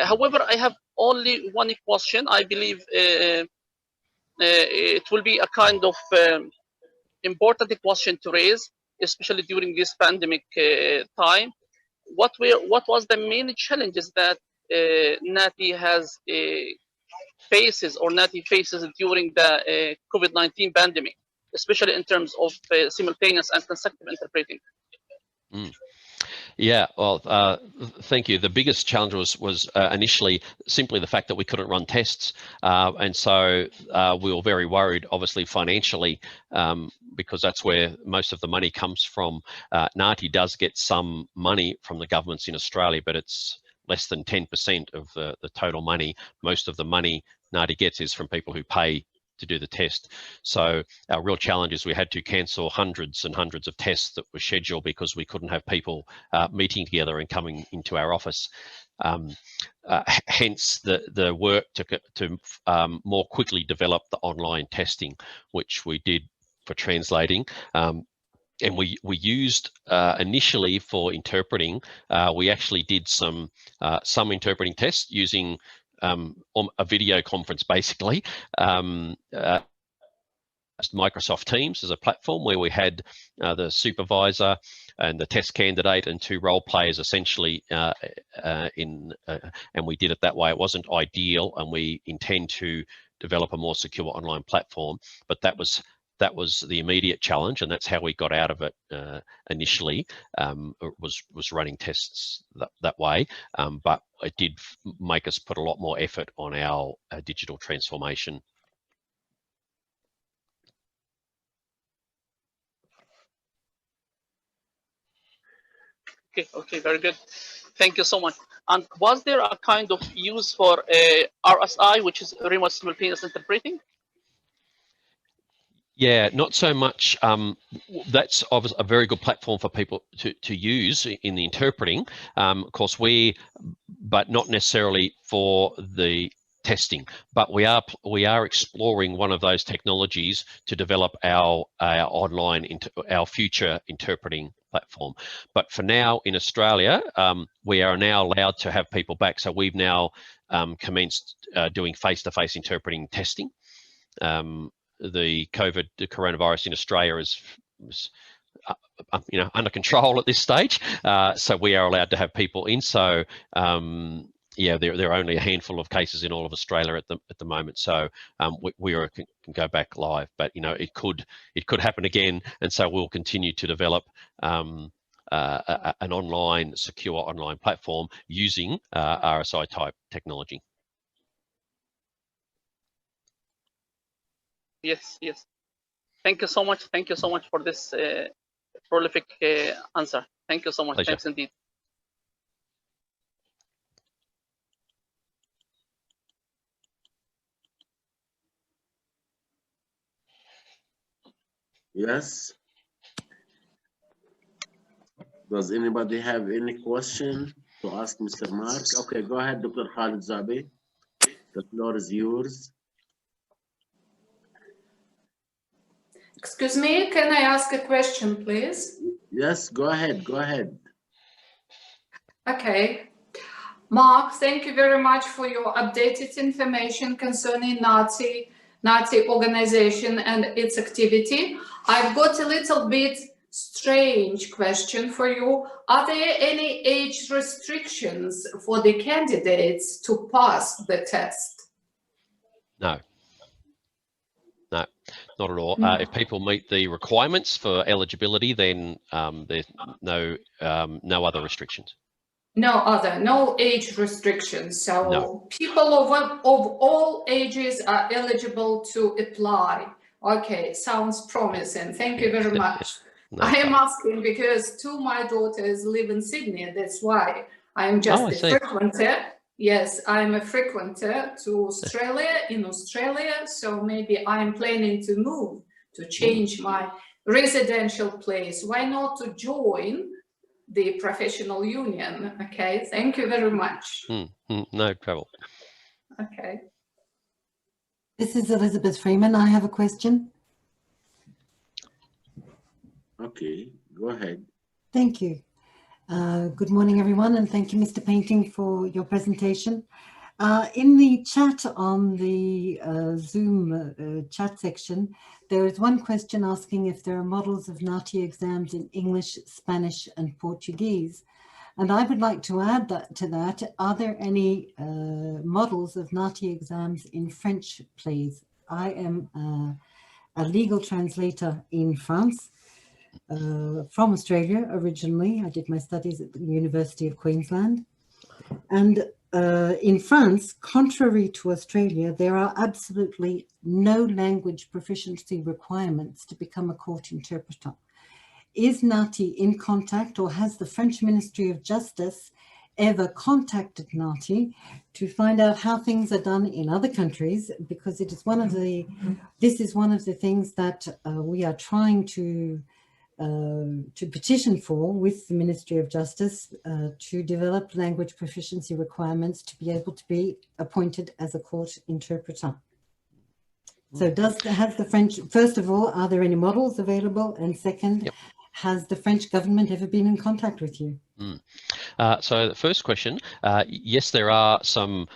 However, I have only one question. I believe it will be a kind of important question to raise, especially during this pandemic time. What was the main challenges that NAATI has faces during the COVID-19 pandemic, especially in terms of simultaneous and consecutive interpreting? Yeah, well, thank you. The biggest challenge was initially simply the fact that we couldn't run tests, and so we were very worried, obviously financially, because that's where most of the money comes from. NAATI does get some money from the governments in Australia, but it's less than 10% of the total money. Most of the money NAATI gets is from people who pay to do the test. So our real challenge is we had to cancel hundreds and hundreds of tests that were scheduled because we couldn't have people meeting together and coming into our office. Hence the work to more quickly develop the online testing, which we did for translating. And we used initially for interpreting, we actually did some interpreting tests using a video conference, basically. Microsoft Teams as a platform where we had the supervisor and the test candidate and two role players essentially and we did it that way. It wasn't ideal, and we intend to develop a more secure online platform, but that was the immediate challenge, and that's how we got out of it initially, was running tests that way, but it did make us put a lot more effort on our digital transformation. Okay, very good. Thank you so much. And was there a kind of use for RSI, which is remote simultaneous interpreting? Yeah, not so much. That's obviously a very good platform for people to use in the interpreting. Of course, but not necessarily for the testing. But we are exploring one of those technologies to develop our our future interpreting platform. But for now, in Australia, we are now allowed to have people back. So we've now commenced doing face-to-face interpreting testing. The coronavirus in Australia is under control at this stage, so we are allowed to have people in. So yeah, there are only a handful of cases in all of Australia at the moment. So we can go back live, but it could happen again, and so we'll continue to develop an secure online platform using RSI type technology. Yes. Thank you so much. Thank you so much for this prolific answer. Thank you so much. Pleasure. Thanks indeed. Yes. Does anybody have any question to ask Mr. Mark? Okay, go ahead, Dr. Khalid Zabi. The floor is yours. Excuse me, can I ask a question, please? Yes, go ahead. Go ahead. Okay. Mark, thank you very much for your updated information concerning NAATI organization and its activity. I've got a little bit strange question for you. Are there any age restrictions for the candidates to pass the test? No, not at all. If people meet the requirements for eligibility, then there's no other restrictions. No age restrictions. So No. people of all ages are eligible to apply. Okay, sounds promising. Thank you very much. No I am asking because two of my daughters live in Sydney. That's why I am just a frequenter. Yes, I'm a frequenter to Australia, in Australia. So maybe I'm planning to move, to change my residential place. Why not to join the professional union? Okay, thank you very much. No trouble. Okay. This is Elizabeth Freeman. I have a question. Okay, go ahead. Thank you. Good morning, everyone, and thank you, Mr. Painting, for your presentation. In the chat on the Zoom chat section, there is one question asking if there are models of NAATI exams in English, Spanish, and Portuguese. And I would like to add to that, are there any models of NAATI exams in French, please? I am a legal translator in France. From Australia originally. I did my studies at the University of Queensland. And in France, contrary to Australia, there are absolutely no language proficiency requirements to become a court interpreter. Is NAATI in contact, or has the French Ministry of Justice ever contacted NAATI to find out how things are done in other countries? Because it is this is one of the things that we are trying to petition for with the Ministry of Justice to develop language proficiency requirements to be able to be appointed as a court interpreter. So has the French, first of all, are there any models available? And second, has the French government ever been in contact with you? So the first question, yes, there are some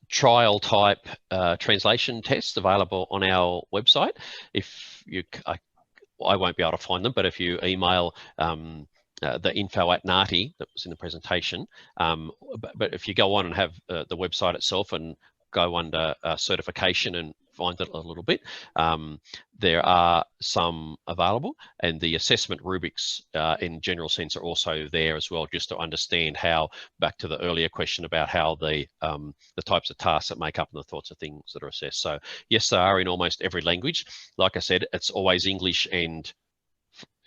trial type translation tests available on our website. If you, I won't be able to find them, but if you email the info@NAATI that was in the presentation, but if you go on and have the website itself and go under certification and find it a little bit, there are some available, and the assessment rubrics in general sense are also there as well, just to understand how, back to the earlier question about how the types of tasks that make up and the sorts of things that are assessed. So yes, they are in almost every language. Like I said, it's always English and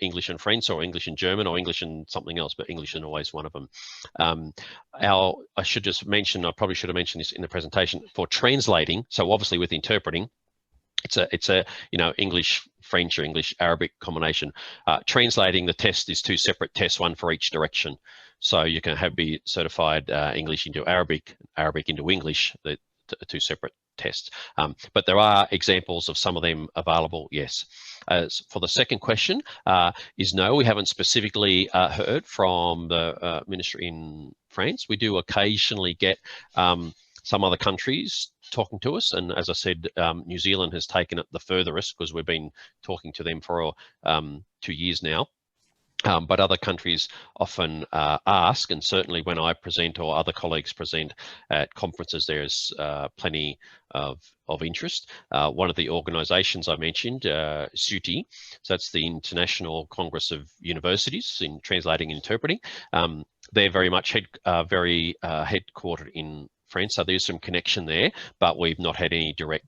English and French or English and German or English and something else, but English is always one of them. I should just mention, I probably should have mentioned this in the presentation, for translating, so obviously with interpreting, it's a English, French or English, Arabic combination. Translating the test is 2 separate tests, one for each direction. So you can be certified English into Arabic, Arabic into English, the 2 separate tests. But there are examples of some of them available, yes. As for the second question, is no, we haven't specifically heard from the ministry in France. We do occasionally get some other countries talking to us, and as I said, New Zealand has taken it the furthest because we've been talking to them for 2 years now. But other countries often ask, and certainly when I present or other colleagues present at conferences, there's plenty of interest. One of the organisations I mentioned, SUTI, so that's the International Congress of Universities in Translating and Interpreting. They're very much headquartered in France, so there's some connection there, but we've not had any direct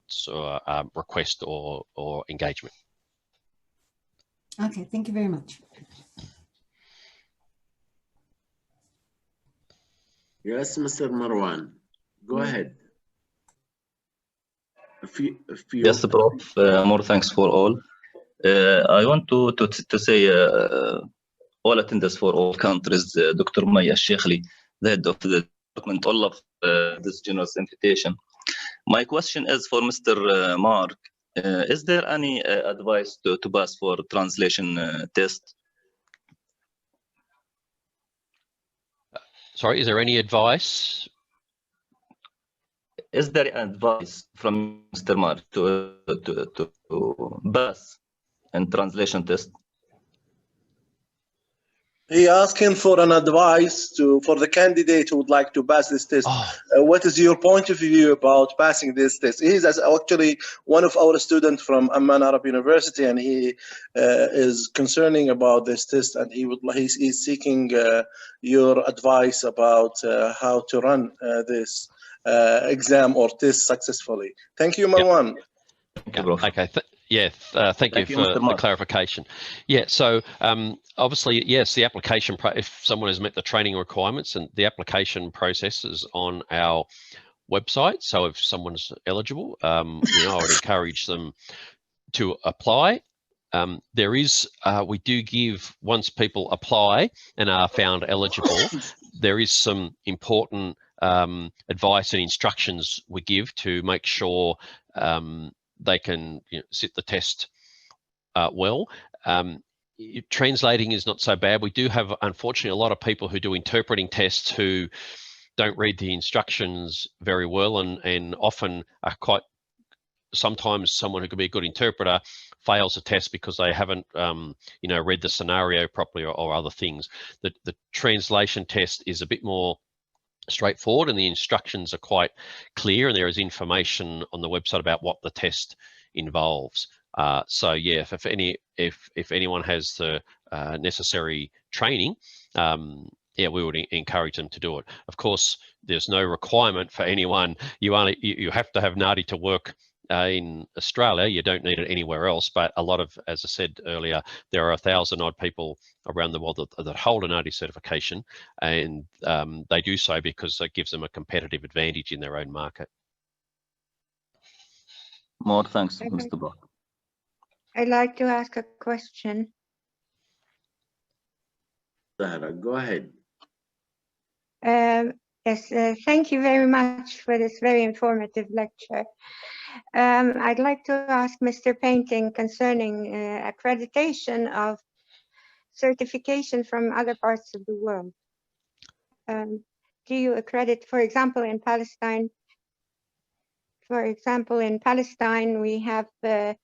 request or engagement. Okay, thank you very much. Yes, Mr. Marwan, go ahead. Yes, Prof. More thanks for all. I want to say all attendance for all countries, Dr. Maya Shekhli, the head of the department, all of this generous invitation. My question is for Mr. Mark. Is there any advice to pass for translation test? Sorry, is there any advice? Is there advice from Mr. Mark to pass in translation test? He asking for an advice for the candidate who would like to pass this test. What is your point of view about passing this test? He's actually one of our students from Amman Arab University, and he is concerning about this test, and he's seeking your advice about how to run this exam or test successfully. Thank you, Marwan. Thank you, okay. Thank you for the clarification. Yeah, so obviously, yes, the application, if someone has met the training requirements, and the application process is on our website. So if someone's eligible, I would encourage them to apply. There is, we do give, once people apply and are found eligible, there is some important advice and instructions we give to make sure they can sit the test well. Translating is not so bad. We do have, unfortunately, a lot of people who do interpreting tests who don't read the instructions very well, and often are sometimes someone who could be a good interpreter fails a test because they haven't read the scenario properly or other things. The translation test is a bit more straightforward, and the instructions are quite clear, and there is information on the website about what the test involves. So yeah, if anyone has the necessary training, yeah, we would encourage them to do it. Of course, there's no requirement for anyone. You have to have NAATI to work in Australia. You don't need it anywhere else, but a lot of, as I said earlier, there are 1,000 odd people around the world that hold a NAATI certification, and they do so because it gives them a competitive advantage in their own market. More thanks, Mr. Brock. I'd like to ask a question. Sarah, go ahead. Yes, thank you very much for this very informative lecture. I'd like to ask Mr. Painting concerning accreditation of certification from other parts of the world. Do you accredit, for example, in Palestine? For example, in Palestine, we have a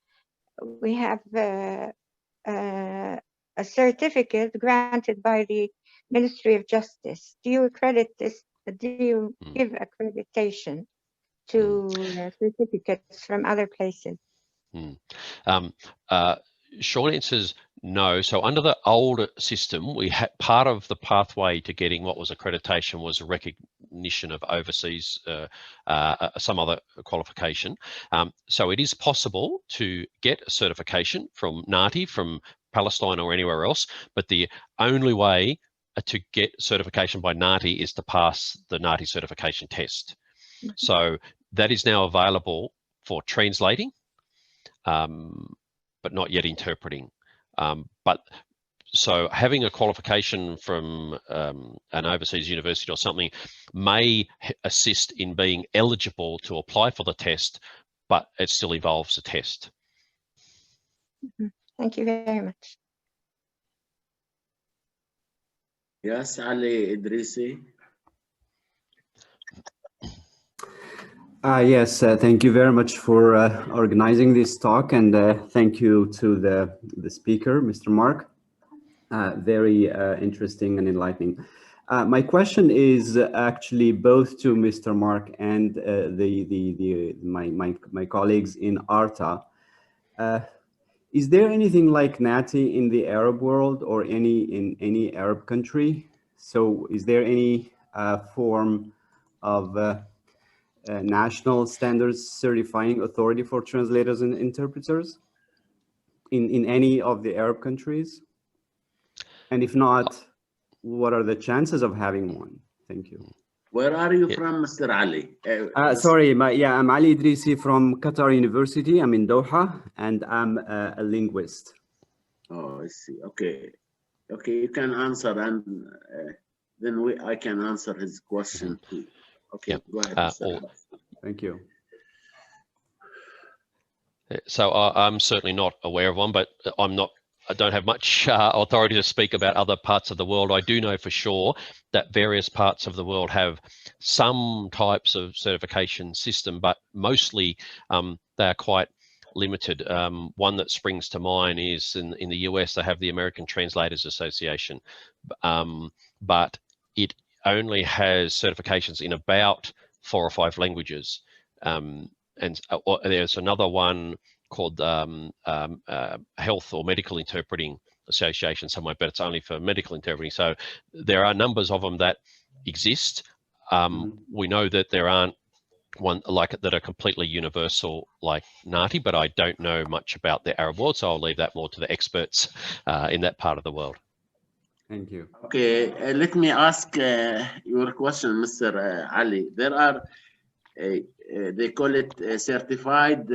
certificate granted by the Ministry of Justice. Do you accredit this? Do you give accreditation to certificates from other places? Short answer is no. So under the old system, we had part of the pathway to getting what was accreditation was a recognition of overseas, some other qualification. So it is possible to get a certification from NAATI from Palestine or anywhere else, but the only way to get certification by NAATI is to pass the NAATI certification test. So that is now available for translating, but not yet interpreting. So having a qualification from an overseas university or something may assist in being eligible to apply for the test, but it still involves a test. Thank you very much. Yes, Ali Idrisi. Yes, thank you very much for organizing this talk, and thank you to the speaker, Mr. Mark. Very interesting and enlightening. My question is actually both to Mr. Mark and my colleagues in ARTA. Is there anything like NAATI in the Arab world or in any Arab country? So is there any form of national standards certifying authority for translators and interpreters in any of the Arab countries? And if not, what are the chances of having one? Thank you. Where are you from, Mr. Ali? Sorry, I'm Ali Idrisi from Qatar University. I'm in Doha, and I'm a linguist. Oh, I see. Okay. Okay, you can answer, and then I can answer his question too. Okay, go ahead, Mr. Ali. Thank you. So I'm certainly not aware of one, but I don't have much authority to speak about other parts of the world. I do know for sure that various parts of the world have some types of certification system, but mostly they are quite limited. One that springs to mind is in the US, they have the American Translators Association, but it only has certifications in about 4 or 5 languages. And there's another one called Health or Medical Interpreting Association somewhere, but it's only for medical interpreting. So there are numbers of them that exist. We know that there aren't one like that are completely universal like NAATI, but I don't know much about the Arab world, so I'll leave that more to the experts in that part of the world. Thank you. Okay, let me ask your question, Mr. Ali. There are they call it a certified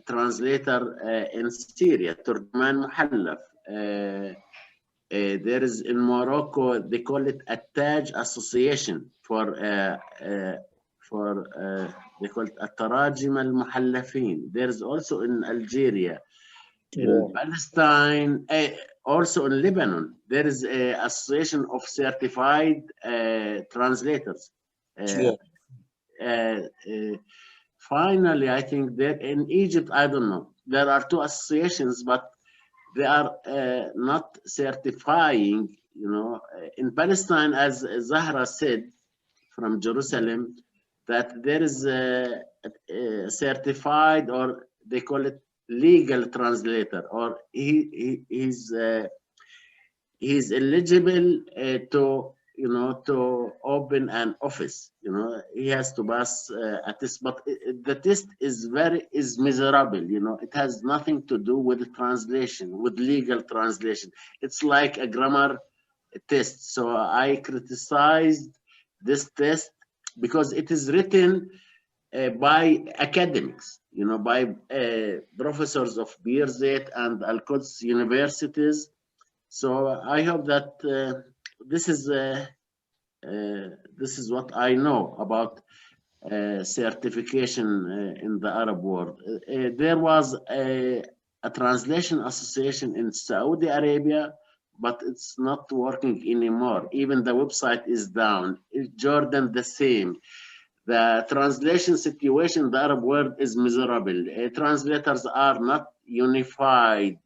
translator in Syria, Turkman Muhallaf. There is in Morocco, they call it a Taj Association for they call it At-Tarajim Al-Muhallafin. There is also in Algeria, in Palestine, also in Lebanon. There is an association of certified translators. Finally, I think that in Egypt, I don't know. There are 2 associations, but they are not certifying, you know. In Palestine, as Zahra said from Jerusalem, that there is a certified, or they call it legal translator, or he's eligible to, you know, to open an office. You know, he has to pass a test, but the test is miserable. You know, it has nothing to do with translation, with legal translation. It's like a grammar test. So I criticized this test because it is written by academics, you know, by professors of Birzeit and Al-Quds universities. So I hope that this is what I know about certification in the Arab world. There was a translation association in Saudi Arabia, but it's not working anymore. Even the website is down. In Jordan, the same. The translation situation in the Arab world is miserable. Translators are not unified.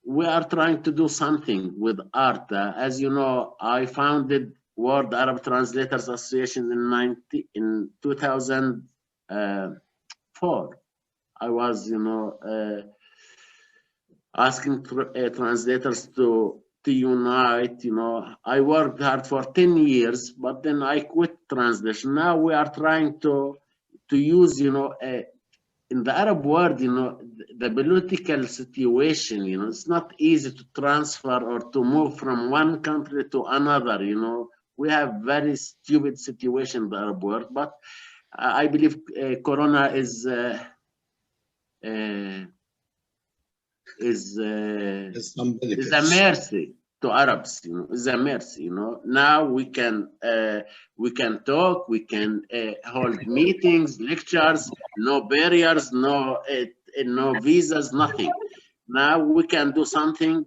We are trying to do something with ARTA. As you know, I founded World Arab Translators Association in 2004. I was, you know, asking translators to unite. You know, I worked hard for 10 years, but then I quit translation. Now we are trying to use, you know, in the Arab world, you know, the political situation, you know, it's not easy to transfer or to move from one country to another. You know, we have very stupid situation in the Arab world, but I believe Corona is a mercy to Arabs. You know, is a mercy. You know, now we can talk, we can hold meetings, lectures, no barriers, no visas, nothing. Now we can do something.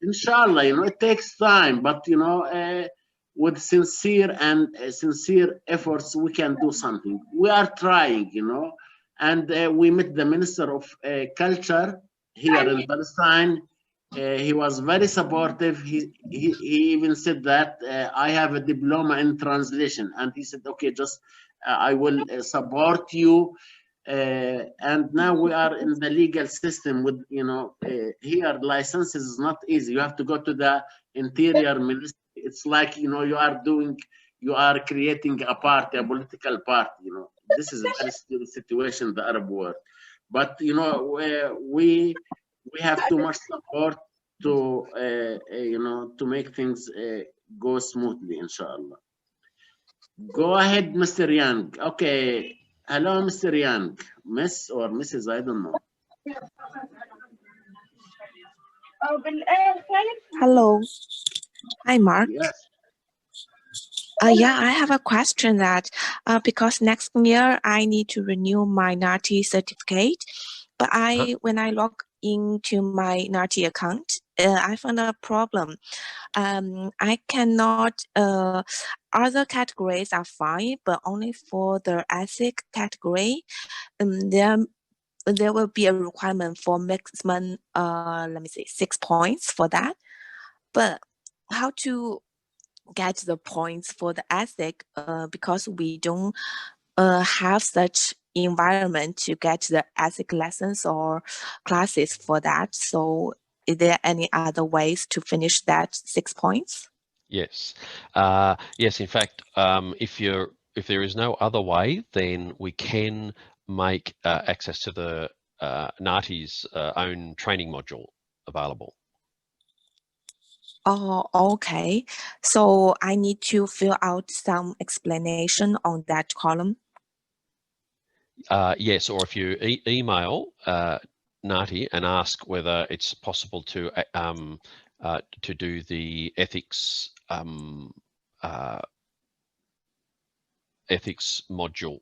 Inshallah, you know, it takes time, but you know, with sincere efforts, we can do something. We are trying, you know, and we met the Minister of Culture here in Palestine. He was very supportive. He even said that I have a diploma in translation, and he said, okay, just I will support you. And now we are in the legal system with, you know, here licenses is not easy. You have to go to the Interior Ministry. It's like, you know, you are creating a party, a political party, you know. This is a very still situation in the Arab world. But, you know, we have too much support to, you know, to make things go smoothly, inshallah. Go ahead, Mr. Young. Okay. Hello, Mr. Young. Miss or Mrs., I don't know. Hello. Hi, Mark. Yes. Yeah, I have a question that because next year I need to renew my NAATI certificate, but when I log into my NAATI account, I found a problem. I cannot, other categories are fine, but only for the ethic category, there will be a requirement for maximum, let me say 6 points for that. But how to get the points for the ethic, because we don't have such environment to get the ethic lessons or classes for that. So is there any other ways to finish that 6 points? Yes. Yes, in fact, if there is no other way, then we can make access to the NAATI's own training module available. Oh, okay. So I need to fill out some explanation on that column. Yes, or if you email NAATI and ask whether it's possible to do the ethics ethics module.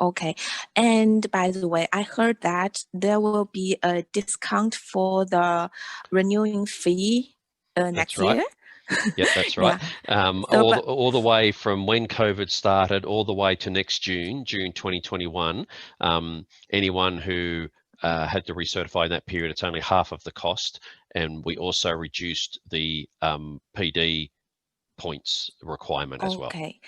Okay. And by the way, I heard that there will be a discount for the renewing fee next year. Yep, that's right. Yeah. All the way from when COVID started, all the way to next June 2021. Anyone who had to recertify in that period, it's only half of the cost, and we also reduced the PD points requirement as well. Okay.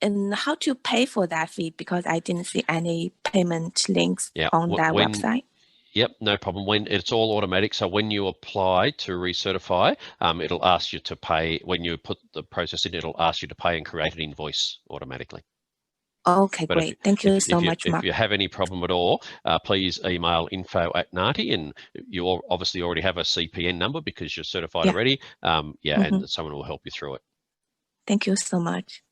And how to pay for that fee, because I didn't see any payment links on that website. Yep, no problem. When it's all automatic, so when you apply to recertify, it'll ask you to pay. When you put the process in, it'll ask you to pay and create an invoice automatically. Okay, but great. Thank you so much, Mark. If you have any problem at all, please email info@NAATI, and you obviously already have a CPN number because you're certified already. And someone will help you through it. Thank you so much.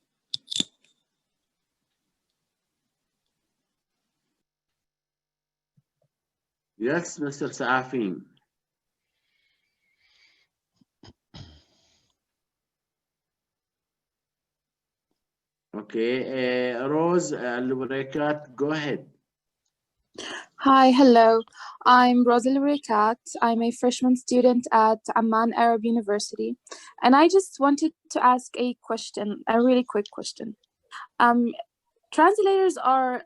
Yes, Mr. Saafin. Okay, Rose Lubricat, go ahead. Hi, hello. I'm Rose Lubricat. I'm a freshman student at Amman Arab University. And I just wanted to ask a question, a really quick question. Translators are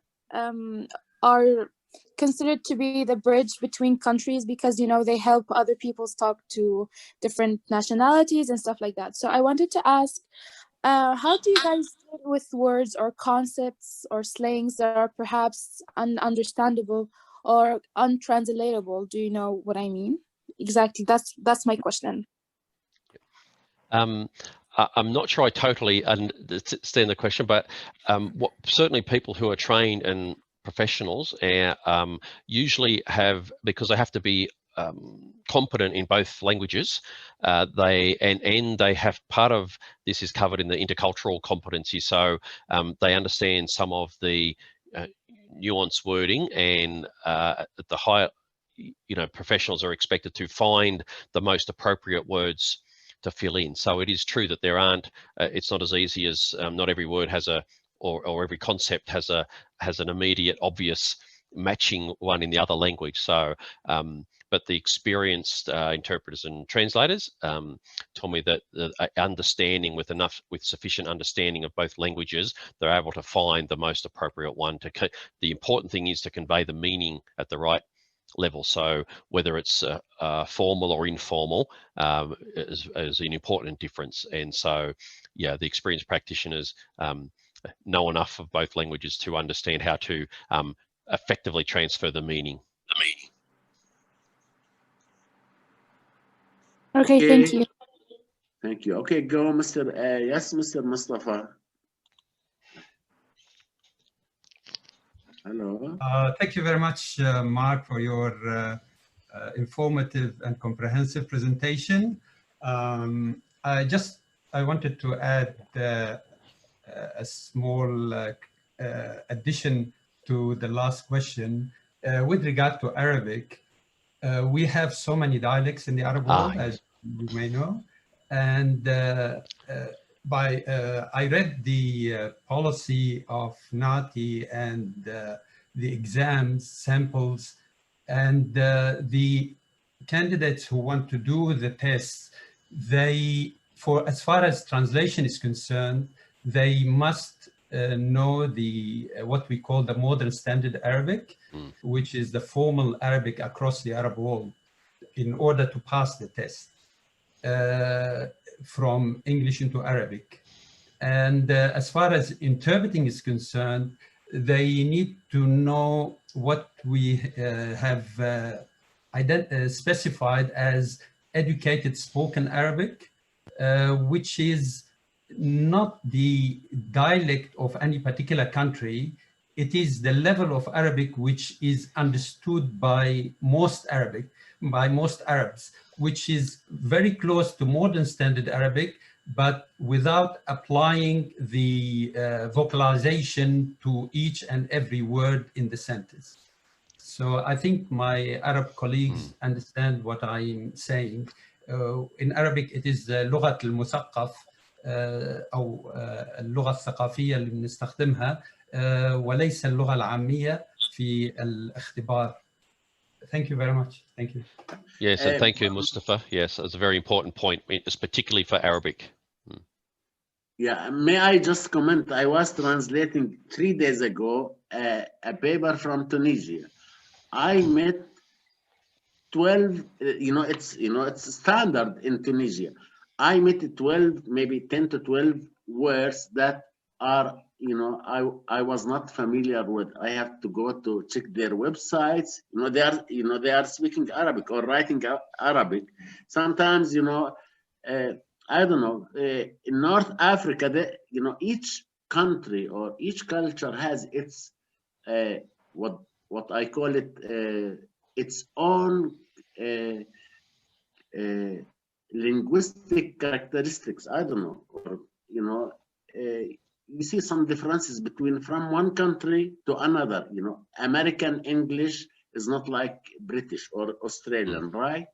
considered to be the bridge between countries because, you know, they help other people talk to different nationalities and stuff like that. So I wanted to ask, how do you guys deal with words or concepts or slangs that are perhaps ununderstandable or untranslatable? Do you know what I mean? Exactly. That's my question. I'm not sure I totally understand the question, but certainly people who are trained and professionals usually have, because they have to be competent in both languages, they have, part of this is covered in the intercultural competency, so they understand some of the nuanced wording, and at the higher, professionals are expected to find the most appropriate words to fill in. So it is true that there aren't, it's not as easy as, not every word has a, or every concept has an immediate obvious matching one in the other language. So but the experienced interpreters and translators told me that the understanding with sufficient understanding of both languages, they're able to find the most appropriate one. The important thing is to convey the meaning at the right level. So whether it's formal or informal is an important difference. And so, yeah, the experienced practitioners know enough of both languages to understand how to effectively transfer the meaning. Okay, thank you. Thank you. Okay, go, Mr. Yes, Mr. Mustafa. Hello. Thank you very much, Mark, for your informative and comprehensive presentation. I wanted to add a small addition to the last question. With regard to Arabic, we have so many dialects in the Arab world, as you may know, and I read the policy of NAATI and the exams samples, and the candidates who want to do the tests, as far as translation is concerned, they must know what we call the modern standard Arabic, which is the formal Arabic across the Arab world, in order to pass the test from English into Arabic. And as far as interpreting is concerned, they need to know what we have specified as educated spoken Arabic, which is not the dialect of any particular country. It is the level of Arabic which is understood by most Arabs, which is very close to modern standard Arabic, but without applying the vocalization to each and every word in the sentence. So I think my Arab colleagues understand what I'm saying. In Arabic, it is لغة المثقف أو اللغة الثقافية اللي بنستخدمها وليس اللغة العامية في الاختبار. Thank you very much. Thank you. Yes, and thank you, Mustafa. Yes, that's a very important point, particularly for Arabic. Yeah, may I just comment? I was translating 3 days ago a paper from Tunisia. I met 12. It's standard in Tunisia. I met 12, maybe 10 to 12 words that are, I was not familiar with. I have to go to check their websites. They are speaking Arabic or writing Arabic. Sometimes, I don't know. In North Africa, each country or each culture has its what I call it its own linguistic characteristics. I don't know, or you see some differences from one country to another. American English is not like British or Australian, right?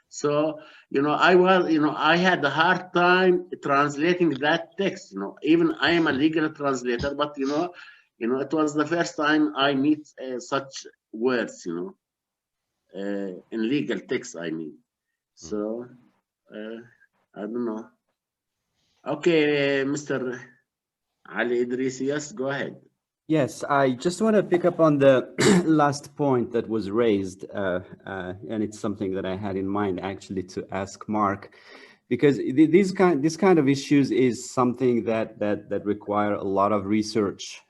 So, I had a hard time translating that text. Even I am a legal translator, but it was the first time I meet such words, in legal text, I mean. So, I don't know. Okay, Mr. Ali Idris, yes, go ahead. Yes, I just want to pick up on the last point that was raised, and it's something that I had in mind actually to ask Mark, because this kind of issues is something that require a lot of research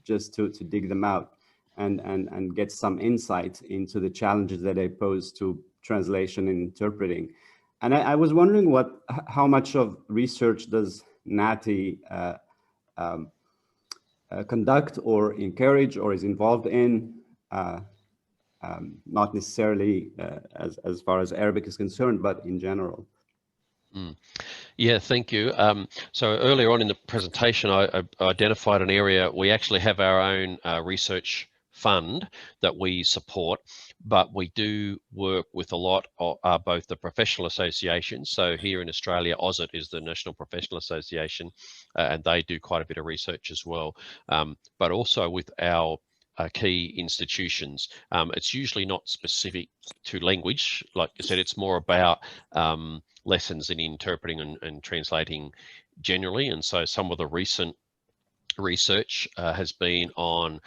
just to dig them out and get some insight into the challenges that they pose to translation and interpreting. And I was wondering how much of research does NAATI conduct or encourage or is involved in, not necessarily as far as Arabic is concerned, but in general. Yeah, thank you. So earlier on in the presentation, I identified an area. We actually have our own research fund that we support, but we do work with a lot of both the professional associations. So here in Australia, AUSIT is the National Professional Association, and they do quite a bit of research as well, but also with our key institutions. It's usually not specific to language. Like you said, it's more about lessons in interpreting and translating generally. And so some of the recent research has been on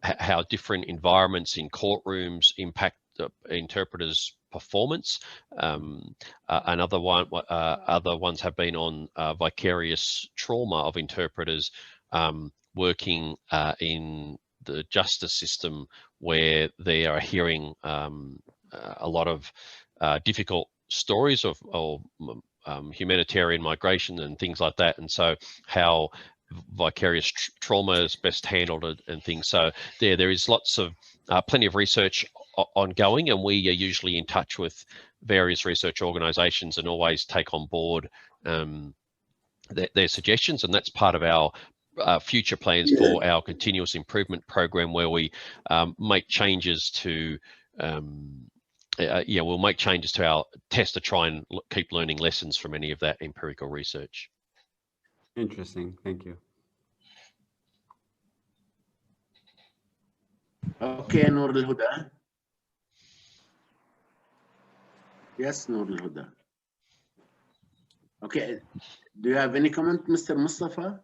how different environments in courtrooms impact the interpreters' performance. Other ones have been on vicarious trauma of interpreters working in the justice system, where they are hearing a lot of difficult stories of humanitarian migration and things like that, and so how vicarious trauma is best handled and things. So there is lots of plenty of research ongoing, and we are usually in touch with various research organizations and always take on board their suggestions, and that's part of our future plans for our continuous improvement program, where we make changes to we'll make changes to our test to try and keep learning lessons from any of that empirical research. Interesting, thank you. Okay, Noor al-Huda. Yes, Noor al-Huda. Okay, do you have any comment, Mr. Mustafa?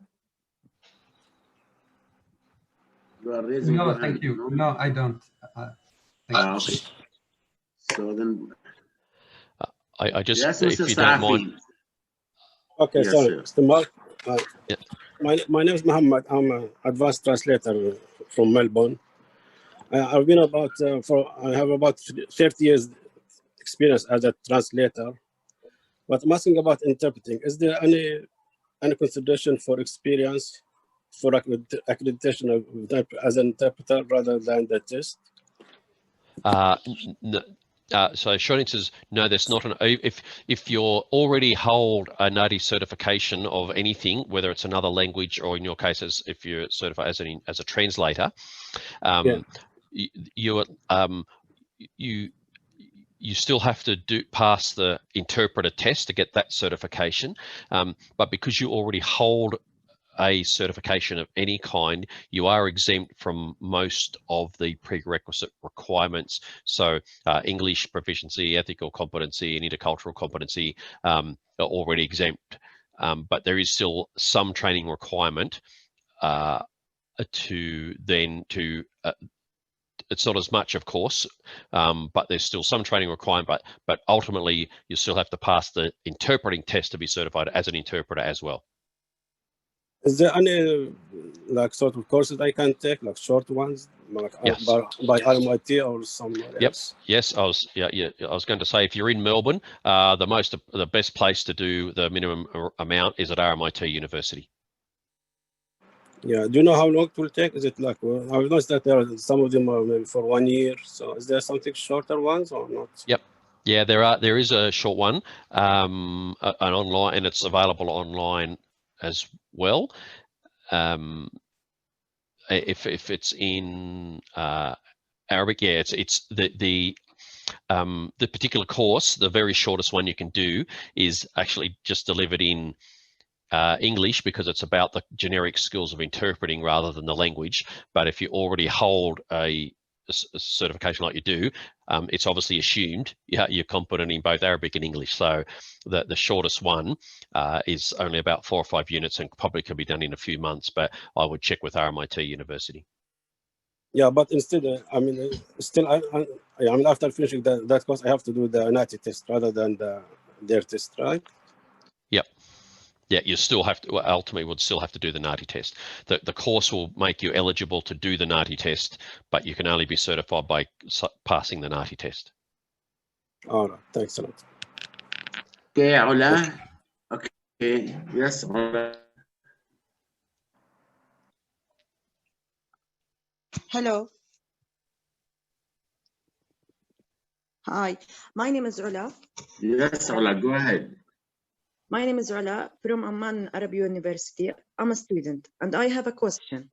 You are raising your hand. Thank you. No, I don't. Okay. So then, I just, yes, if Mr. you don't mind. Okay, Yes, sorry, sir. Mr. Mark. Yeah. My name is Muhammad. I'm an advanced translator from Melbourne. I've been I have about 30 years experience as a translator. But I'm asking about interpreting. Is there any consideration for experience for accreditation as an interpreter rather than the test? So short answer is no, there's not if you're already hold a NAATI certification of anything, whether it's another language or in your case if you're certified as a translator, you still have to pass the interpreter test to get that certification. But because you already hold a certification of any kind, you are exempt from most of the prerequisite requirements. So English proficiency, ethical competency, and intercultural competency are already exempt. But there is still some training requirement it's not as much, of course, but there's still some training requirement, but ultimately you still have to pass the interpreting test to be certified as an interpreter as well. Is there any sort of courses I can take, like short ones, Yes. by RMIT or somewhere else? Yes, I was going to say, if you're in Melbourne, the best place to do the minimum amount is at RMIT University. Yeah. Do you know how long it will take? Is it I've noticed that some of them are maybe for 1 year. So is there something shorter ones or not? Yep. Yeah, there is a short one, an online, and it's available online as well. If it's in Arabic, yeah, it's the particular course, the very shortest one you can do is actually just delivered in English, because it's about the generic skills of interpreting rather than the language. But if you already hold a certification like you do, it's obviously assumed you're competent in both Arabic and English. So the shortest one is only about 4 or 5 units and probably can be done in a few months, but I would check with RMIT University. Yeah, but instead, still, after finishing that course, I have to do the NAATI test rather than their test, right? Yep. Yeah, you still have to, ultimately would still have to do the NAATI test. The course will make you eligible to do the NAATI test, but you can only be certified by passing the NAATI test. All right, thanks a lot. Okay, Ola. Okay, yes, Ola. Hello. Hi, my name is Ola. Yes, Ola, go ahead. My name is Ola from Amman Arabic University. I'm a student and I have a question.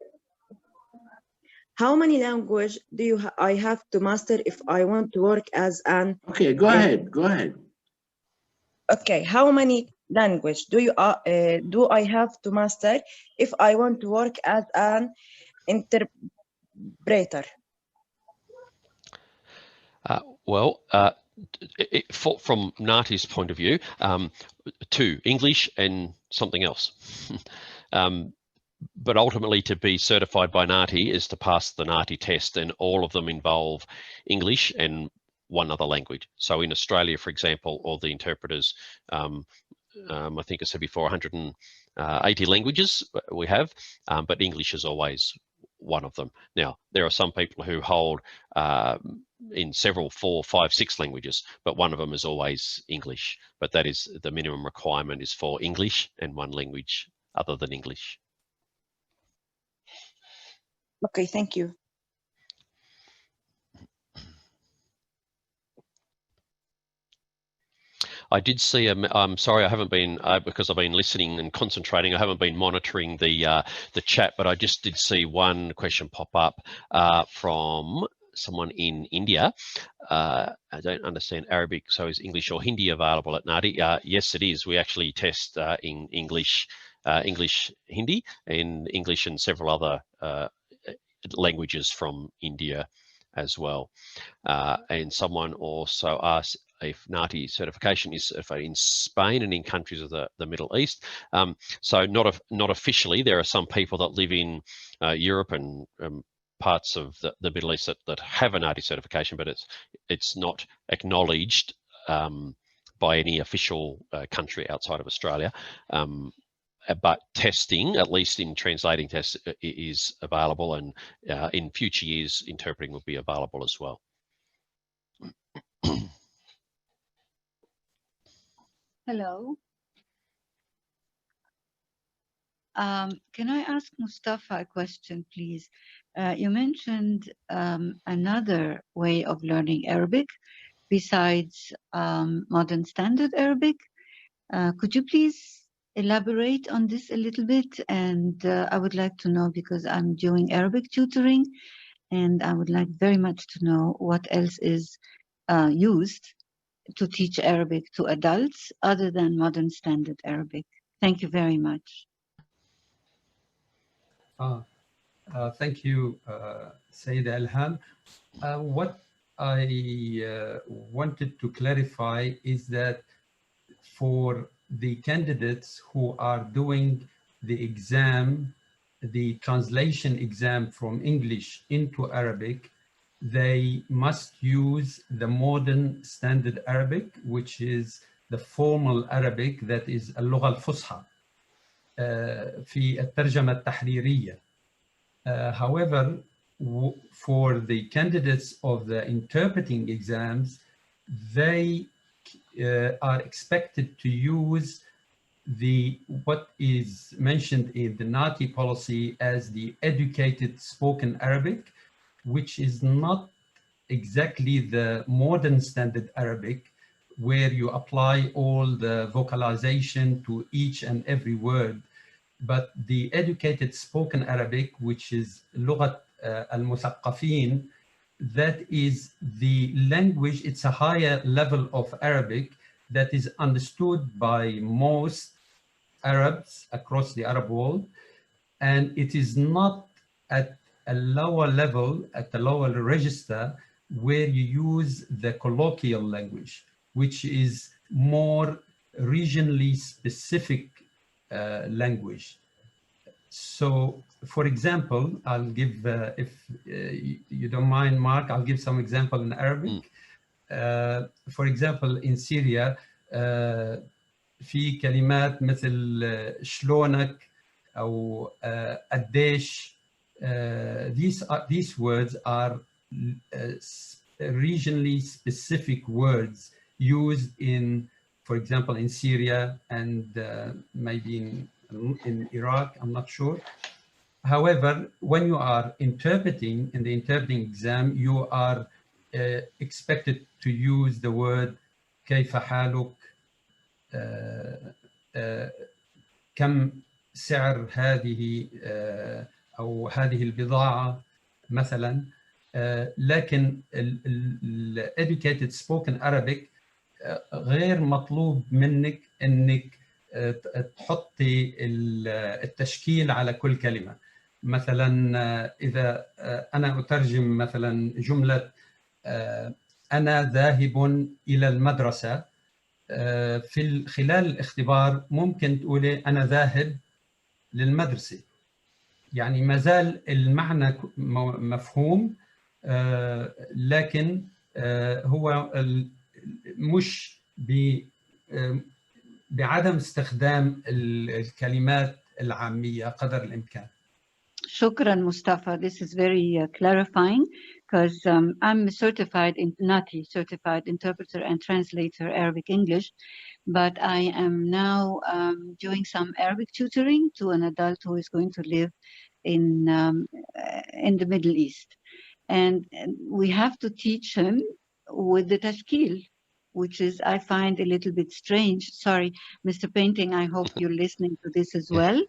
How many languages do I have to master if I want to work as an... Okay, go ahead, go ahead. Okay, how many languages do I have to master if I want to work as an interpreter? From NAATI's point of view, 2, English and something else. But ultimately, to be certified by NAATI is to pass the NAATI test, and all of them involve English and one other language. So in Australia, for example, all the interpreters, I think I said before, 180 languages we have, but English is always one of them. Now, there are some people who hold in several, 4, 5, 6 languages, but one of them is always English. But that is the minimum requirement is for English and one language other than English. Okay, thank you. I did see I'm sorry, I haven't been because I've been listening and concentrating. I haven't been monitoring the chat, but I just did see one question pop up from someone in India. I don't understand Arabic, so is English or Hindi available at NAATI? Yes, it is. We actually test in English, Hindi, and English and several other languages from India as well. And someone also asked if NAATI certification is certified in Spain and in countries of the Middle East. So not officially. There are some people that live in Europe and parts of the Middle East that have a NAATI certification, but it's not acknowledged by any official country outside of Australia. But testing, at least in translating tests, is available, and in future years, interpreting will be available as well. Hello. Can I ask Mustafa a question, please? You mentioned another way of learning Arabic besides modern standard Arabic. Could you please elaborate on this a little bit? And I would like to know, because I'm doing Arabic tutoring, and I would like very much to know what else is used to teach Arabic to adults other than modern standard Arabic. Thank you very much. Thank you, Sayyida Ilham. What I wanted to clarify is that for the candidates who are doing the exam, the translation exam from English into Arabic, they must use the modern standard Arabic, which is the formal Arabic that is اللغة الفصحى في الترجمة التحريرية. However, for the candidates of the interpreting exams, they are expected to use what is mentioned in the NAATI policy as the educated spoken Arabic, which is not exactly the modern standard Arabic, where you apply all the vocalization to each and every word, but the educated spoken Arabic, which is لغة المثقفين, that is the language, it's a higher level of Arabic that is understood by most Arabs across the Arab world, and it is not at a lower level, at a lower register, where you use the colloquial language, which is more regionally specific language. So, for example, I'll give, if you don't mind, Mark, I'll give some example in Arabic. For example, in Syria, في كلمات مثل شلونك أو قديش. These words are regionally specific words used in, for example, in Syria and maybe in Iraq, I'm not sure. However, when you are interpreting in the interpreting exam, you are expected to use the word كيف حالك, كم سعر هذه أو هذه البضاعة مثلا. لكن ال educated spoken Arabic غير مطلوب منك انك تحطي التشكيل على كل كلمة. مثلا إذا أنا أترجم مثلا جملة أنا ذاهب إلى المدرسة، في خلال الاختبار ممكن تقولي أنا ذاهب للمدرسة، يعني ما زال المعنى مفهوم، لكن هو مش بعدم استخدام الكلمات العامية قدر الإمكان. شكرا Mustafa. This is very clarifying, because I'm certified in NAATI, certified interpreter and translator Arabic English, but I am now doing some Arabic tutoring to an adult who is going to live in the Middle East, and we have to teach him with the tashkil, which is, I find, a little bit strange. Sorry, Mr. Painting, I hope you're listening to this as well.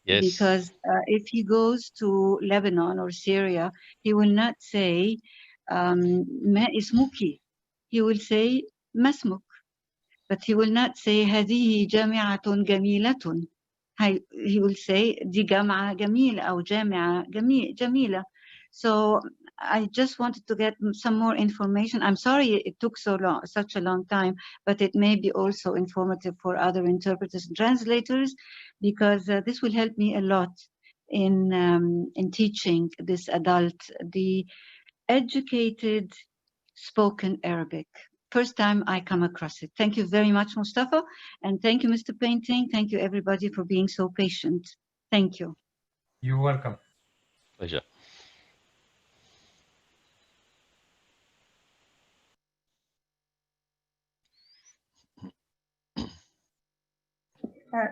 Yes. Because if he goes to Lebanon or Syria, he will not say ما اسمك, he will say ما اسمك, but he will not say هذه جامعة جميلة. He will say دي جامعة جميلة أو جامعة جميلة. So I just wanted to get some more information. I'm sorry it took such a long time, but it may be also informative for other interpreters and translators, because this will help me a lot in teaching this adult the educated spoken Arabic. First time I come across it. Thank you very much, Mustafa, and thank you, Mr. Painting. Thank you, everybody, for being so patient. Thank you. You're welcome. Pleasure.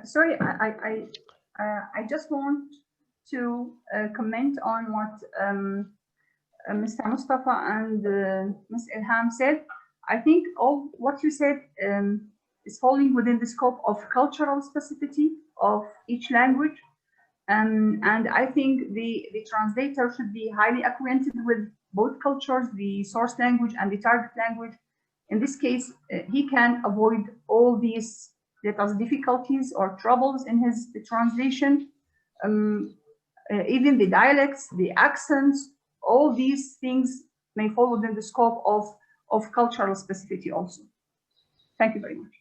Sorry, I just want to comment on what Mr. Mustafa and Ms. Ilham said. I think all what you said is falling within the scope of cultural specificity of each language. And I think the translator should be highly acquainted with both cultures, the source language and the target language. In this case, he can avoid all these difficulties or troubles in his translation. Even the dialects, the accents, all these things may fall within the scope of cultural specificity also. Thank you very much.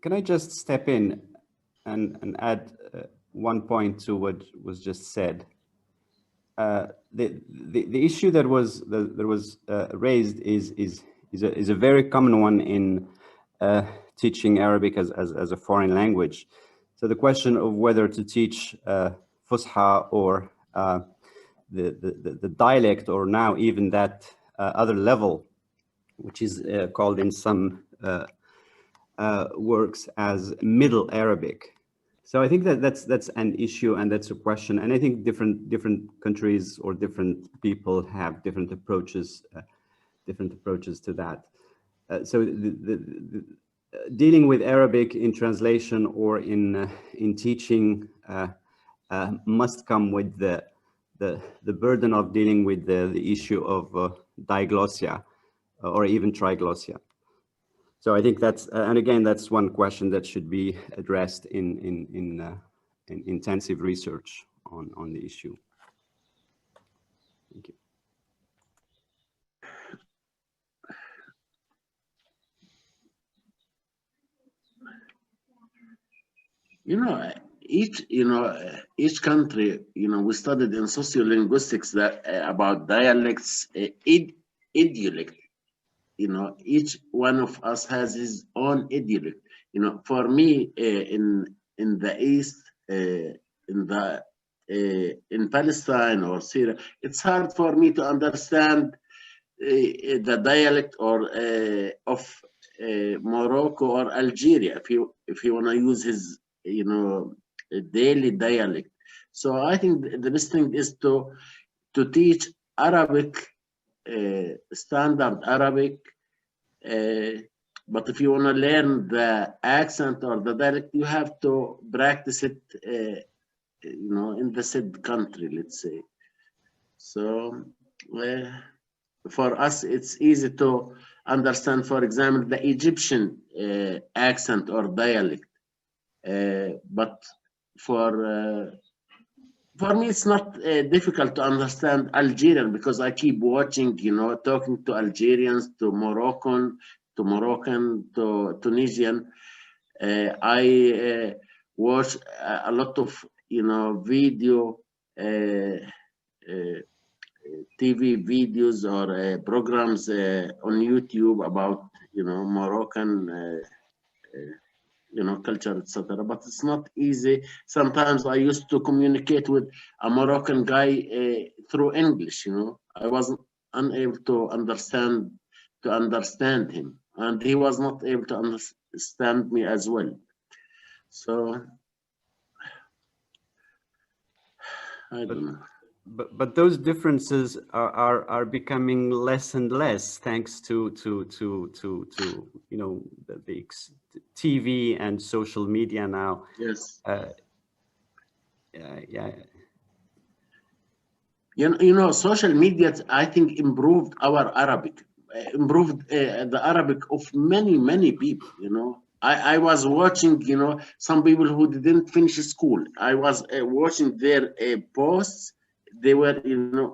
Can I just step in and add one point to what was just said? The issue that was raised is a very common one in teaching Arabic as a foreign language. So the question of whether to teach Fusha or the dialect, or now even that other level, which is called in some works as Middle Arabic. So I think that's an issue, and that's a question. And I think different countries or different people have different approaches to that. So dealing with Arabic in translation or in teaching must come with the burden of dealing with the issue of diglossia or even triglossia. So I think that's, and again, that's one question that should be addressed in intensive research on the issue. Thank you. Each country, we studied in sociolinguistics that about dialects, idiolect. Each one of us has his own idiolect. For me, in the East, in Palestine or Syria, it's hard for me to understand the dialect or of Morocco or Algeria if you want to use his daily dialect. So I think the best thing is to teach Arabic, standard Arabic. But if you want to learn the accent or the dialect, you have to practice it, in the said country, let's say. So for us, it's easy to understand, for example, the Egyptian accent or dialect. But for me, it's not difficult to understand Algerian because I keep watching, talking to Algerians, to Moroccan, to Tunisian. I watch a lot of, video, TV videos or programs on YouTube about, Moroccan, culture, etc. But it's not easy. Sometimes I used to communicate with a Moroccan guy through English. I wasn't unable to understand him, and he was not able to understand me as well. So I don't know. But those differences are becoming less and less thanks to the TV and social media now. Yes. Yeah. Social media, I think, improved our Arabic, improved the Arabic of many people. I was watching, some people who didn't finish school. I was watching their posts. They were,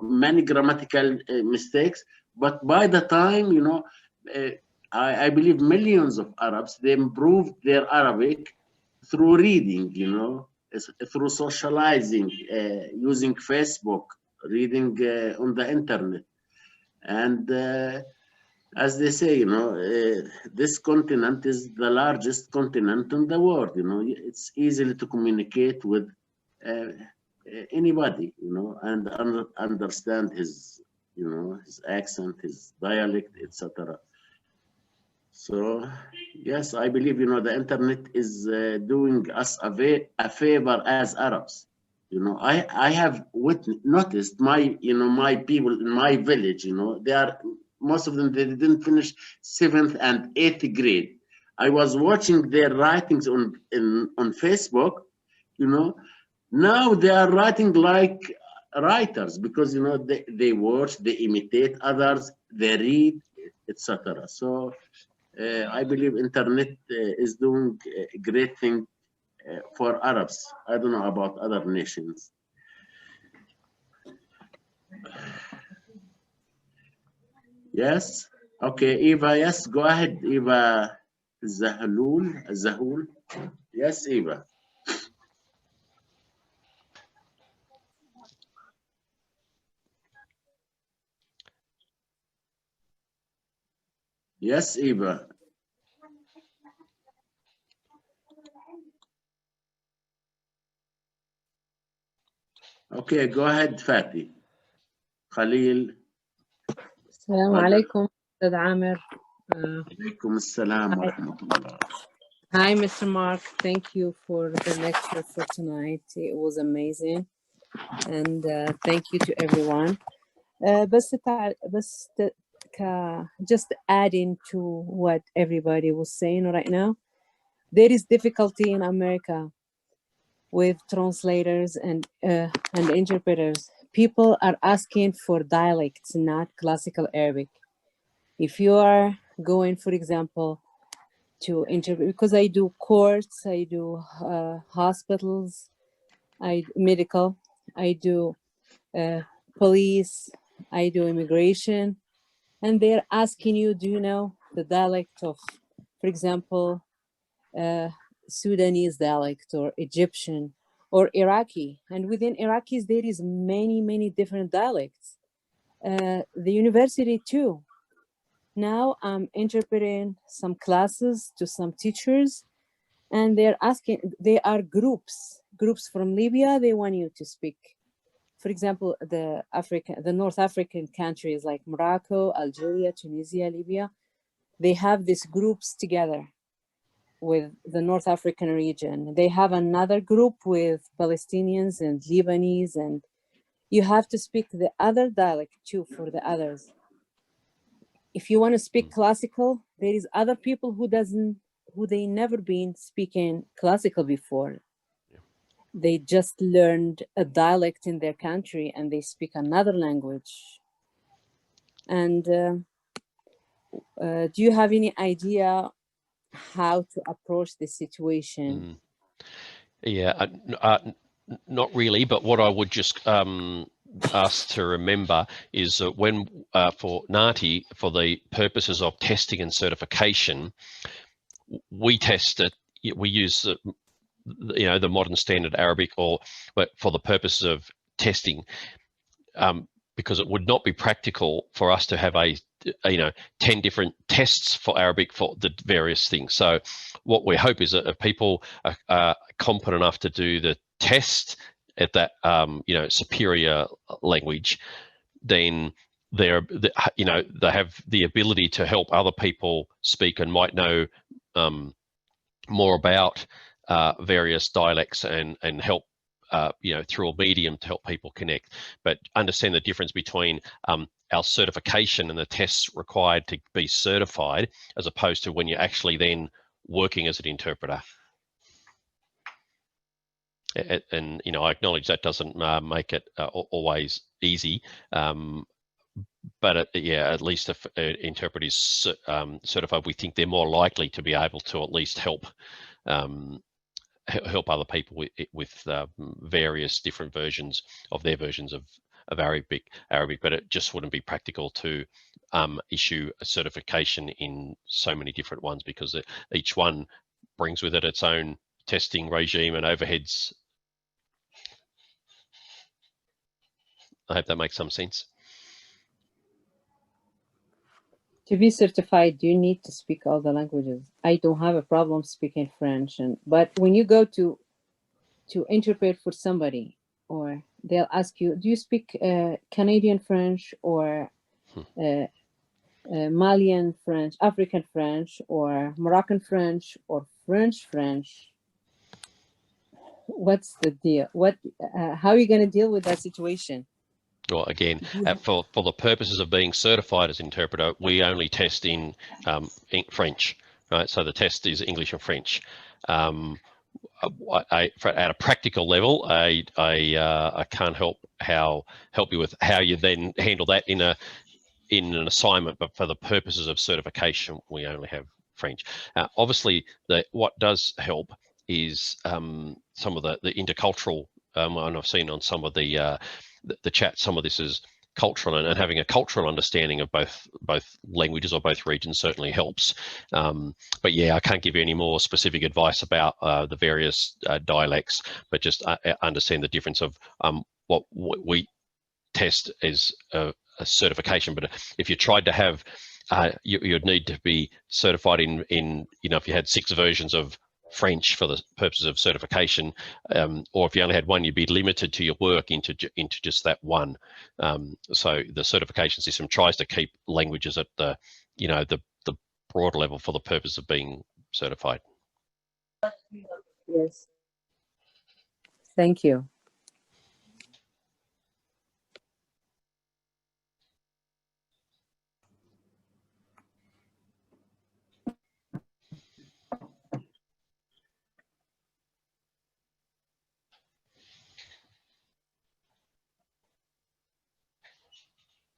many grammatical mistakes. But by the time, I believe millions of Arabs, they improved their Arabic through reading, through socializing, using Facebook, reading on the internet. And as they say, this continent is the largest continent in the world. It's easily to communicate with anybody, and understand his, his accent, his dialect, etc. So yes, I believe, the internet is doing us a favor as Arabs. I have noticed my people in my village, they are, most of them, they didn't finish 7th and 8th grade. I was watching their writings on Facebook, now they are writing like writers because, they watch, they imitate others, they read, etc. So I believe internet is doing a great thing for Arabs. I don't know about other nations. Yes. Okay, Eva. Yes, go ahead, Eva Zahul. Yes, Eva. Yes, Eva. Okay, go ahead, Fatih. Khalil. السلام عليكم أستاذ عامر. عليكم السلام ورحمة الله. Hi, Mr. Mark. Thank you for the lecture for tonight. It was amazing. And thank you to everyone. Just adding to what everybody was saying right now, there is difficulty in America with translators and interpreters. People are asking for dialects, not classical Arabic. If you are going, for example, to interpret, because I do courts, I do hospitals, medical, I do police, I do immigration, and they're asking you, do you know the dialect of, for example, Sudanese dialect or Egyptian or Iraqi? And within Iraqis, there is many different dialects. The university too. Now I'm interpreting some classes to some teachers, and they're asking, they are groups from Libya, they want you to speak for example, the North African countries like Morocco, Algeria, Tunisia, Libya, they have these groups together with the North African region. They have another group with Palestinians and Lebanese, and you have to speak the other dialect too for the others. If you want to speak classical, there is other people who they never been speaking classical before. They just learned a dialect in their country and they speak another language. And do you have any idea how to approach this situation? Yeah, not really, but what I would just ask to remember is that when for NAATI, for the purposes of testing and certification, we test it, we use the modern standard Arabic, but for the purposes of testing, because it would not be practical for us to have 10 different tests for Arabic for the various things. So what we hope is that if people are competent enough to do the test at that superior language, then they have the ability to help other people speak and might know more about various dialects and help through a medium to help people connect, but understand the difference between our certification and the tests required to be certified, as opposed to when you're actually then working as an interpreter. And I acknowledge that doesn't make it always easy, but at least if an interpreter is certified, we think they're more likely to be able to at least help other people with various different versions of their versions of Arabic, but it just wouldn't be practical to issue a certification in so many different ones, because each one brings with it its own testing regime and overheads. I hope that makes some sense. To be certified, you need to speak all the languages. I don't have a problem speaking French, but when you go to interpret for somebody, or they'll ask you, do you speak Canadian French or Malian French, African French, or Moroccan French, or French? What's the deal? How are you going to deal with that situation? Well, again, for the purposes of being certified as interpreter, we only test in French, right? So the test is English and French. At a practical level, I can't help you with how you then handle that in an assignment, but for the purposes of certification, we only have French. Obviously, what does help is some of the intercultural, and I've seen on some of the chat, some of this is cultural, and having a cultural understanding of both languages or both regions certainly helps. But yeah, I can't give you any more specific advice about the various dialects, but just understand the difference of what we test as a certification. But if you tried to have, you'd need to be certified in if you had 6 versions of French for the purposes of certification, or if you only had one, you'd be limited to your work into just that one. So the certification system tries to keep languages at the broad level for the purpose of being certified. Yes. Thank you.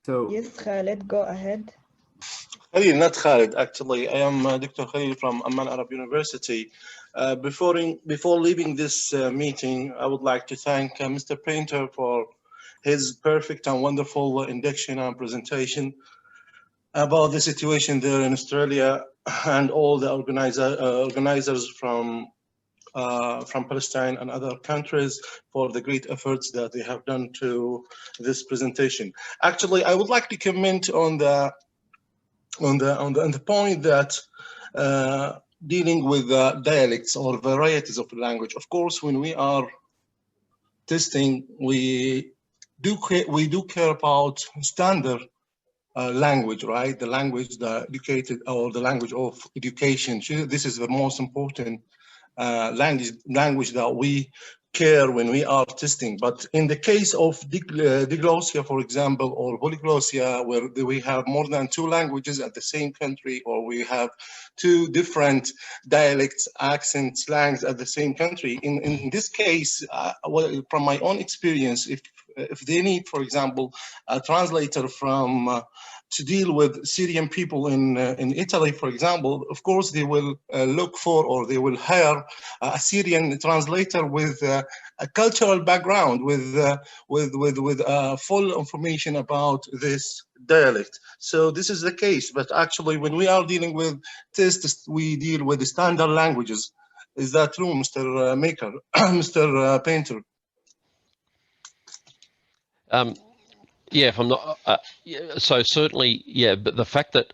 So yes, Khaled, go ahead. Khalil, not Khalid, actually. I am Dr. Khalil from Amman Arab University. Before leaving this meeting, I would like to thank Mr. Painter for his perfect and wonderful induction and presentation about the situation there in Australia, and all the organizers from Palestine and other countries for the great efforts that they have done to this presentation. Actually, I would like to comment on the point that dealing with dialects or varieties of language. Of course, when we are testing, we we do care about standard language, right? The language that educated, or the language of education. This is the most important language that we care when we are testing. But in the case of diglossia, for example, or polyglossia, where we have more than 2 languages at the same country, or we have 2 different dialects, accents, slangs at the same country. In this case, well, from my own experience, if they need, for example, a translator from to deal with Syrian people in Italy, for example, of course they will look for, or they will hire a Syrian translator with a cultural background, with full information about this dialect. So this is the case. But actually, when we are dealing with tests, we deal with the standard languages. Is that true, Mr. Maker, Mr. Painter? Yeah, if I'm not, so certainly, yeah. But the fact that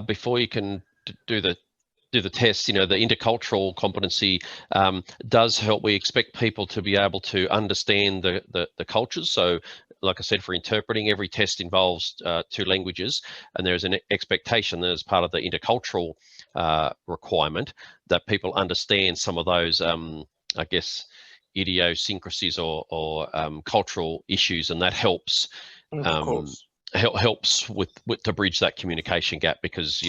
before you can do the test, the intercultural competency does help. We expect people to be able to understand the cultures. So, like I said, for interpreting, every test involves 2 languages, and there's an expectation that as part of the intercultural requirement that people understand some of those, I guess, idiosyncrasies or cultural issues, and that helps. Helps with to bridge that communication gap, because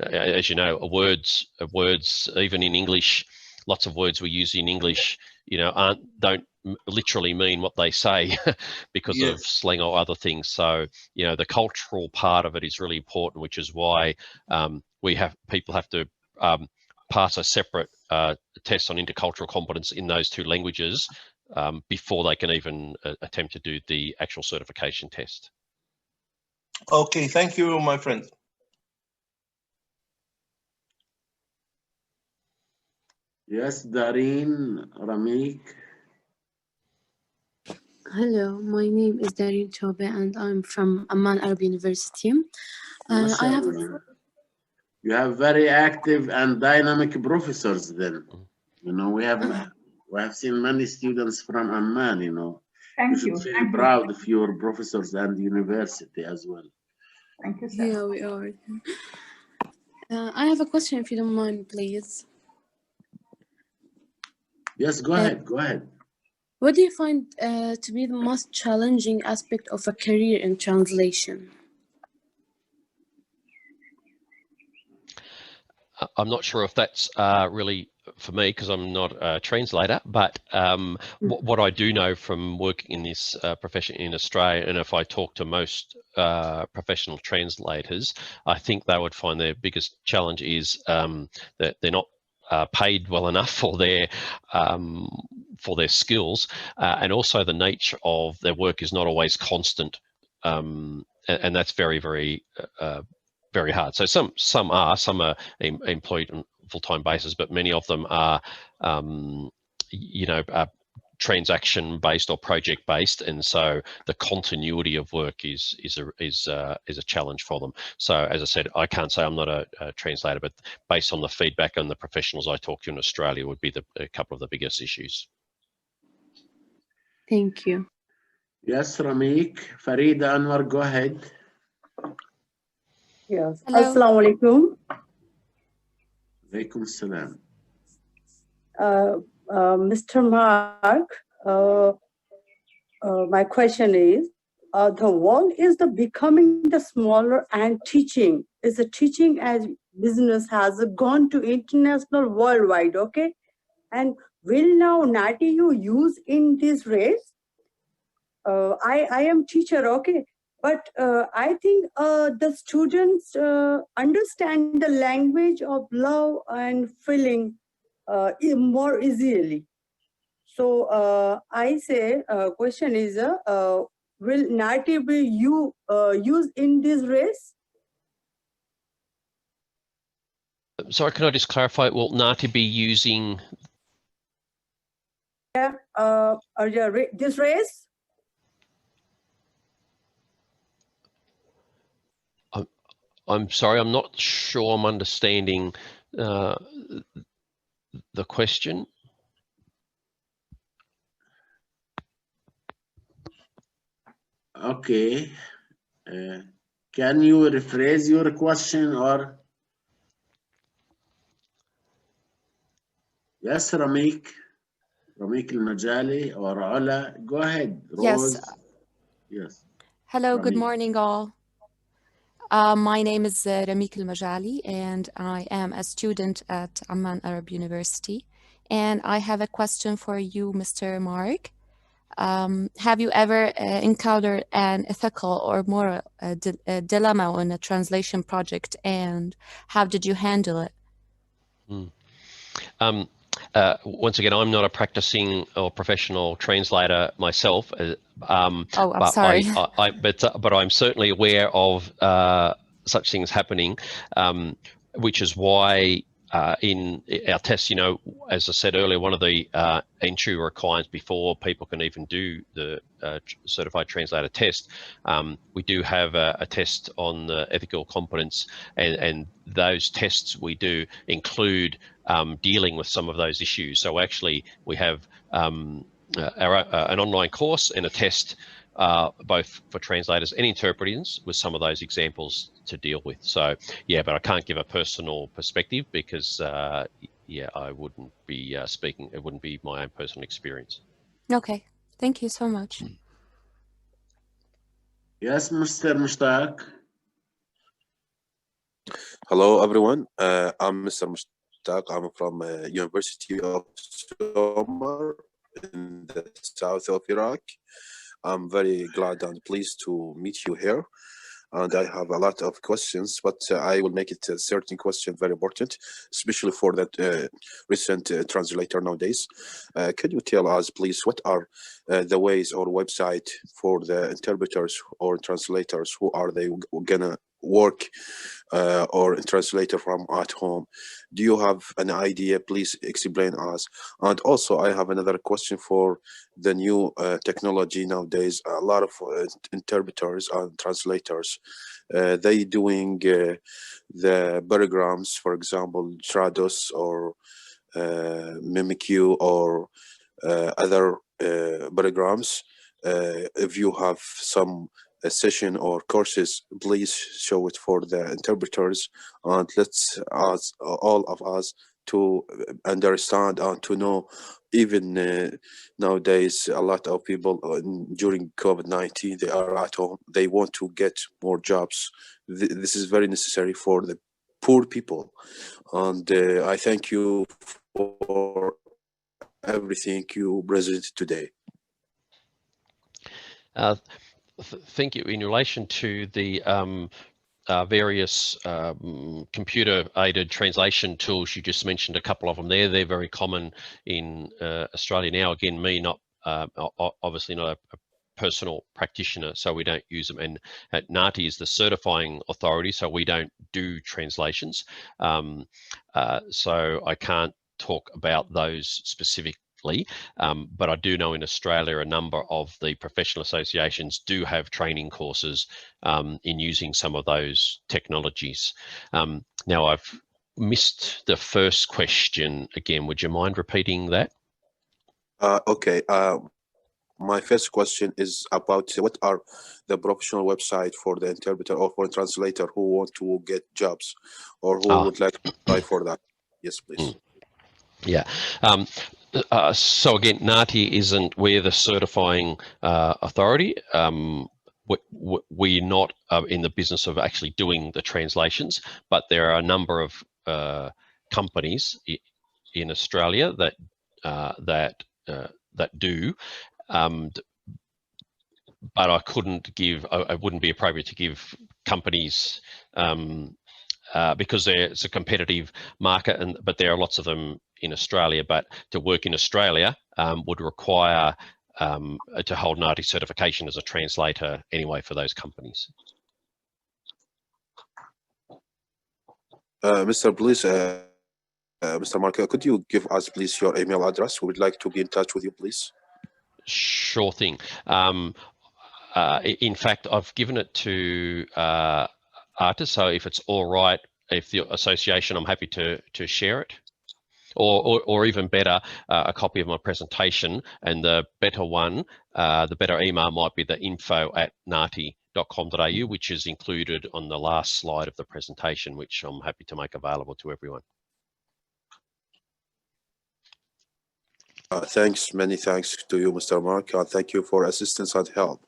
as you know, words even in English, lots of words we use in English don't literally mean what they say because of slang or other things. So the cultural part of it is really important, which is why people have to pass a separate test on intercultural competence in those 2 languages before they can even attempt to do the actual certification test. Okay, thank you, my friend. Yes, Dareen, Ramik. Hello, my name is Dareen Chobe and I'm from Amman Arab University. You have very active and dynamic professors then. We have seen many students from Amman, Thank you you. should feel proud of your professors and university as well. Thank you, sir. Yeah, we are. I have a question, if you don't mind, please. Yes, go ahead. Go ahead. What do you find to be the most challenging aspect of a career in translation? I'm not sure if that's really for me, because I'm not a translator, but what I do know from working in this profession in Australia, and if I talk to most professional translators, I think they would find their biggest challenge is that they're not paid well enough for their skills, and also the nature of their work is not always constant, and that's very, very very hard. So some are employed on a full-time basis, but many of them are transaction based or project based, and so the continuity of work is a challenge for them. So as I said, I can't say I'm not a translator, but based on the feedback and the professionals I talk to in Australia would be a couple of the biggest issues. Thank you. Yes, Ramik. Farida Anwar, go ahead. Yes. Hello. Assalamu alaikum. Alaikum salam. Mr. Mark, my question is, the world is becoming the smaller, and teaching as business has gone to international worldwide, okay? And will now NAATI you use in this race? I am teacher, okay? But I think the students understand the language of love and feeling more easily. So I say, question is, will NAATI be used in this race? Sorry, can I just clarify? Will NAATI be using? Yeah, this race? I'm sorry, I'm not sure I'm understanding the question. Okay. Can you rephrase your question or? Yes, Ramik Al-Majali or Ola, go ahead. Rose. Yes. Yes. Hello, good Ramik. morning all. My name is Ramik Al-Majali and I am a student at Amman Arab University. And I have a question for you, Mr. Mark. Have you ever encountered an ethical or moral dilemma on a translation project, and how did you handle it? Once again, I'm not a practicing or professional translator myself. Oh, I'm but sorry. but I'm certainly aware of such things happening, which is why in our tests, you know, as I said earlier, one of the entry requirements before people can even do the certified translator test, we do have a test on the ethical competence, and those tests we do include dealing with some of those issues. So actually we have an online course and a test both for translators and interpreters with some of those examples to deal with. So yeah, but I can't give a personal perspective because yeah, I wouldn't be speaking, it wouldn't be my own personal experience. Okay, thank you so much. Yes, Mr. Mushtaq. Hello, everyone. I'm Mr. Mushtaq. I'm from University of Somar in the south of Iraq. I'm very glad and pleased to meet you here. And I have a lot of questions, but I will make it a certain question very important, especially for that recent translator nowadays. Could you tell us, please, what are the ways or website for the interpreters or translators? Who are they gonna work or translator from at home? Do you have an idea? Please explain us. And also I have another question for the new technology nowadays. A lot of interpreters and translators, they doing the programs, for example Trados or Mimikyu or other programs. If you have some a session or courses, please show it for the interpreters, and let's ask all of us to understand and to know. Even nowadays, a lot of people during COVID-19, they are at home. They want to get more jobs. This is very necessary for the poor people. And I thank you for everything you presented today. Thank you. In relation to the various computer-aided translation tools, you just mentioned a couple of them there. They're very common in Australia now. Again, me not obviously not a personal practitioner, so we don't use them. And NAATI is the certifying authority, so we don't do translations. So I can't talk about those specifically. But I do know in Australia a number of the professional associations do have training courses in using some of those technologies. Now I've missed the first question again. Would you mind repeating that? Okay. My first question is about what are the professional website for the interpreter or for a translator who want to get jobs or who would like to apply for that. Yes, please. Yeah. So again, NAATI isn't, we're the certifying authority. We're not in the business of actually doing the translations, but there are a number of companies in Australia that do. But I couldn't give, it wouldn't be appropriate to give companies because it's a competitive market, but there are lots of them in Australia. But to work in Australia would require to hold NAATI certification as a translator anyway for those companies. Mr. Please, Mr. Mark, could you give us please your email address? We would like to be in touch with you, please. Sure thing. In fact, I've given it to Artis, so if it's all right, if the association, I'm happy to share it. or even better, a copy of my presentation. And the better one, the better email might be the info@naati.com.au, which is included on the last slide of the presentation, which I'm happy to make available to everyone. Thanks, many thanks to you, Mr. Mark. Thank you for assistance and help.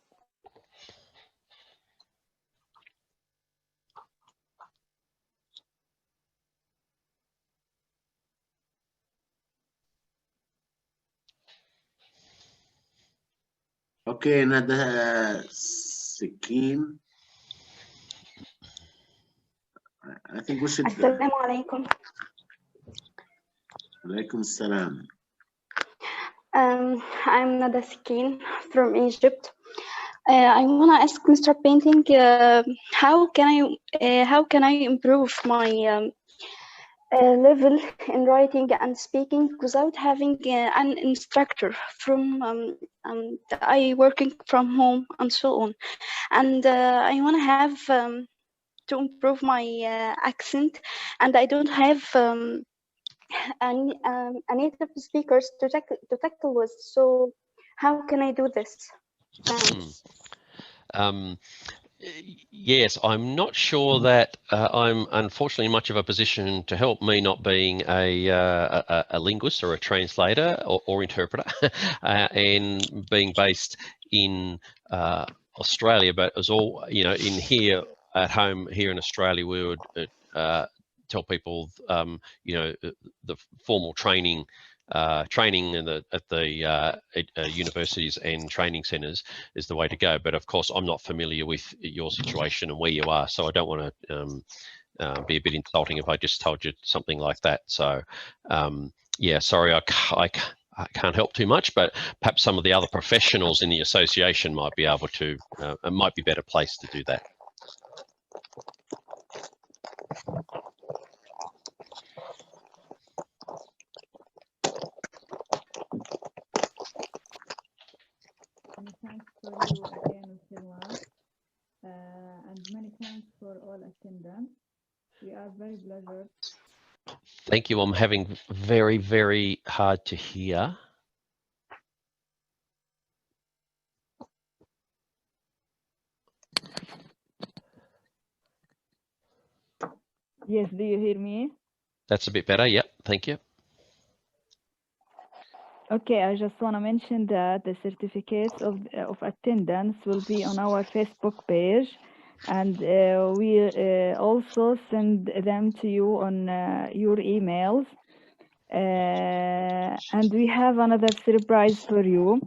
Okay, Nada Sakin. I think we should. Assalamu alaikum. Alaikum salam. I'm Nada Sakin from Egypt. I want to ask Mr. Painting, how can I improve my level in writing and speaking without having an instructor from I working from home and so on, and I want to have to improve my accent, and I don't have a native speakers to tackle with. So how can I do this? Thanks. Yes, I'm not sure that I'm unfortunately in much of a position to help, me not being a linguist or a translator or interpreter, and being based in Australia. But as all, you know, in here at home here in Australia, we would tell people, you know, the formal training in at the universities and training centres is the way to go. But of course, I'm not familiar with your situation and where you are, so I don't want to be a bit insulting if I just told you something like that. So yeah, sorry, I can't help too much, but perhaps some of the other professionals in the association might be able to, might be better placed to do that. Many thanks for you again, Mr. Mark, and many thanks for all attendants. We are very pleased. Thank you. I'm having very, very hard to hear. Yes, do you hear me? That's a bit better. Yep. Thank you. Okay, I just want to mention that the certificates of attendance will be on our Facebook page, and we also send them to you on your emails. And we have another surprise for you.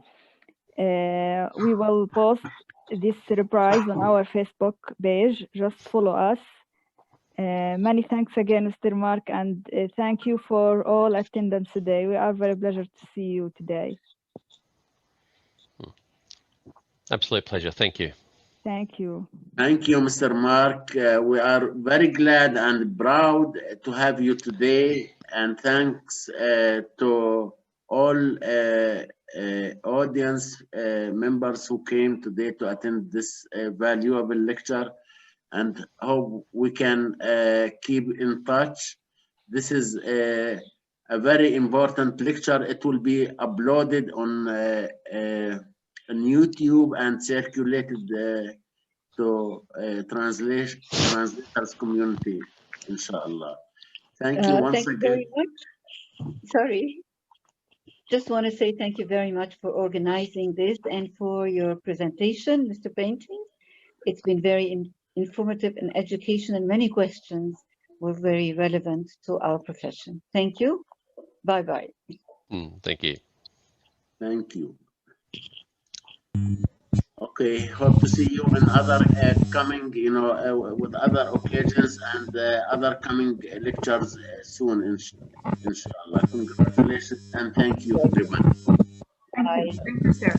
We will post this surprise on our Facebook page. Just follow us. Many thanks again, Mr. Mark, and thank you for all attendance today. We are very pleased to see you today. Absolute pleasure. Thank you. Thank you. Thank you, Mr. Mark. We are very glad and proud to have you today, and thanks to all audience members who came today to attend this valuable lecture, and hope we can keep in touch. This is a very important lecture. It will be uploaded on YouTube and circulated to translators community, inshallah. Thank you once Thank you again. very much. Sorry. Just want to say thank you very much for organizing this and for your presentation, Mr. Painting. It's been very informative and educational, and many questions were very relevant to our profession. Thank you. Bye-bye. Thank you. Thank you. Okay, hope to see you in other coming, with other occasions and other coming lectures soon, inshallah. Congratulations and thank you, everyone. Thank you, sir.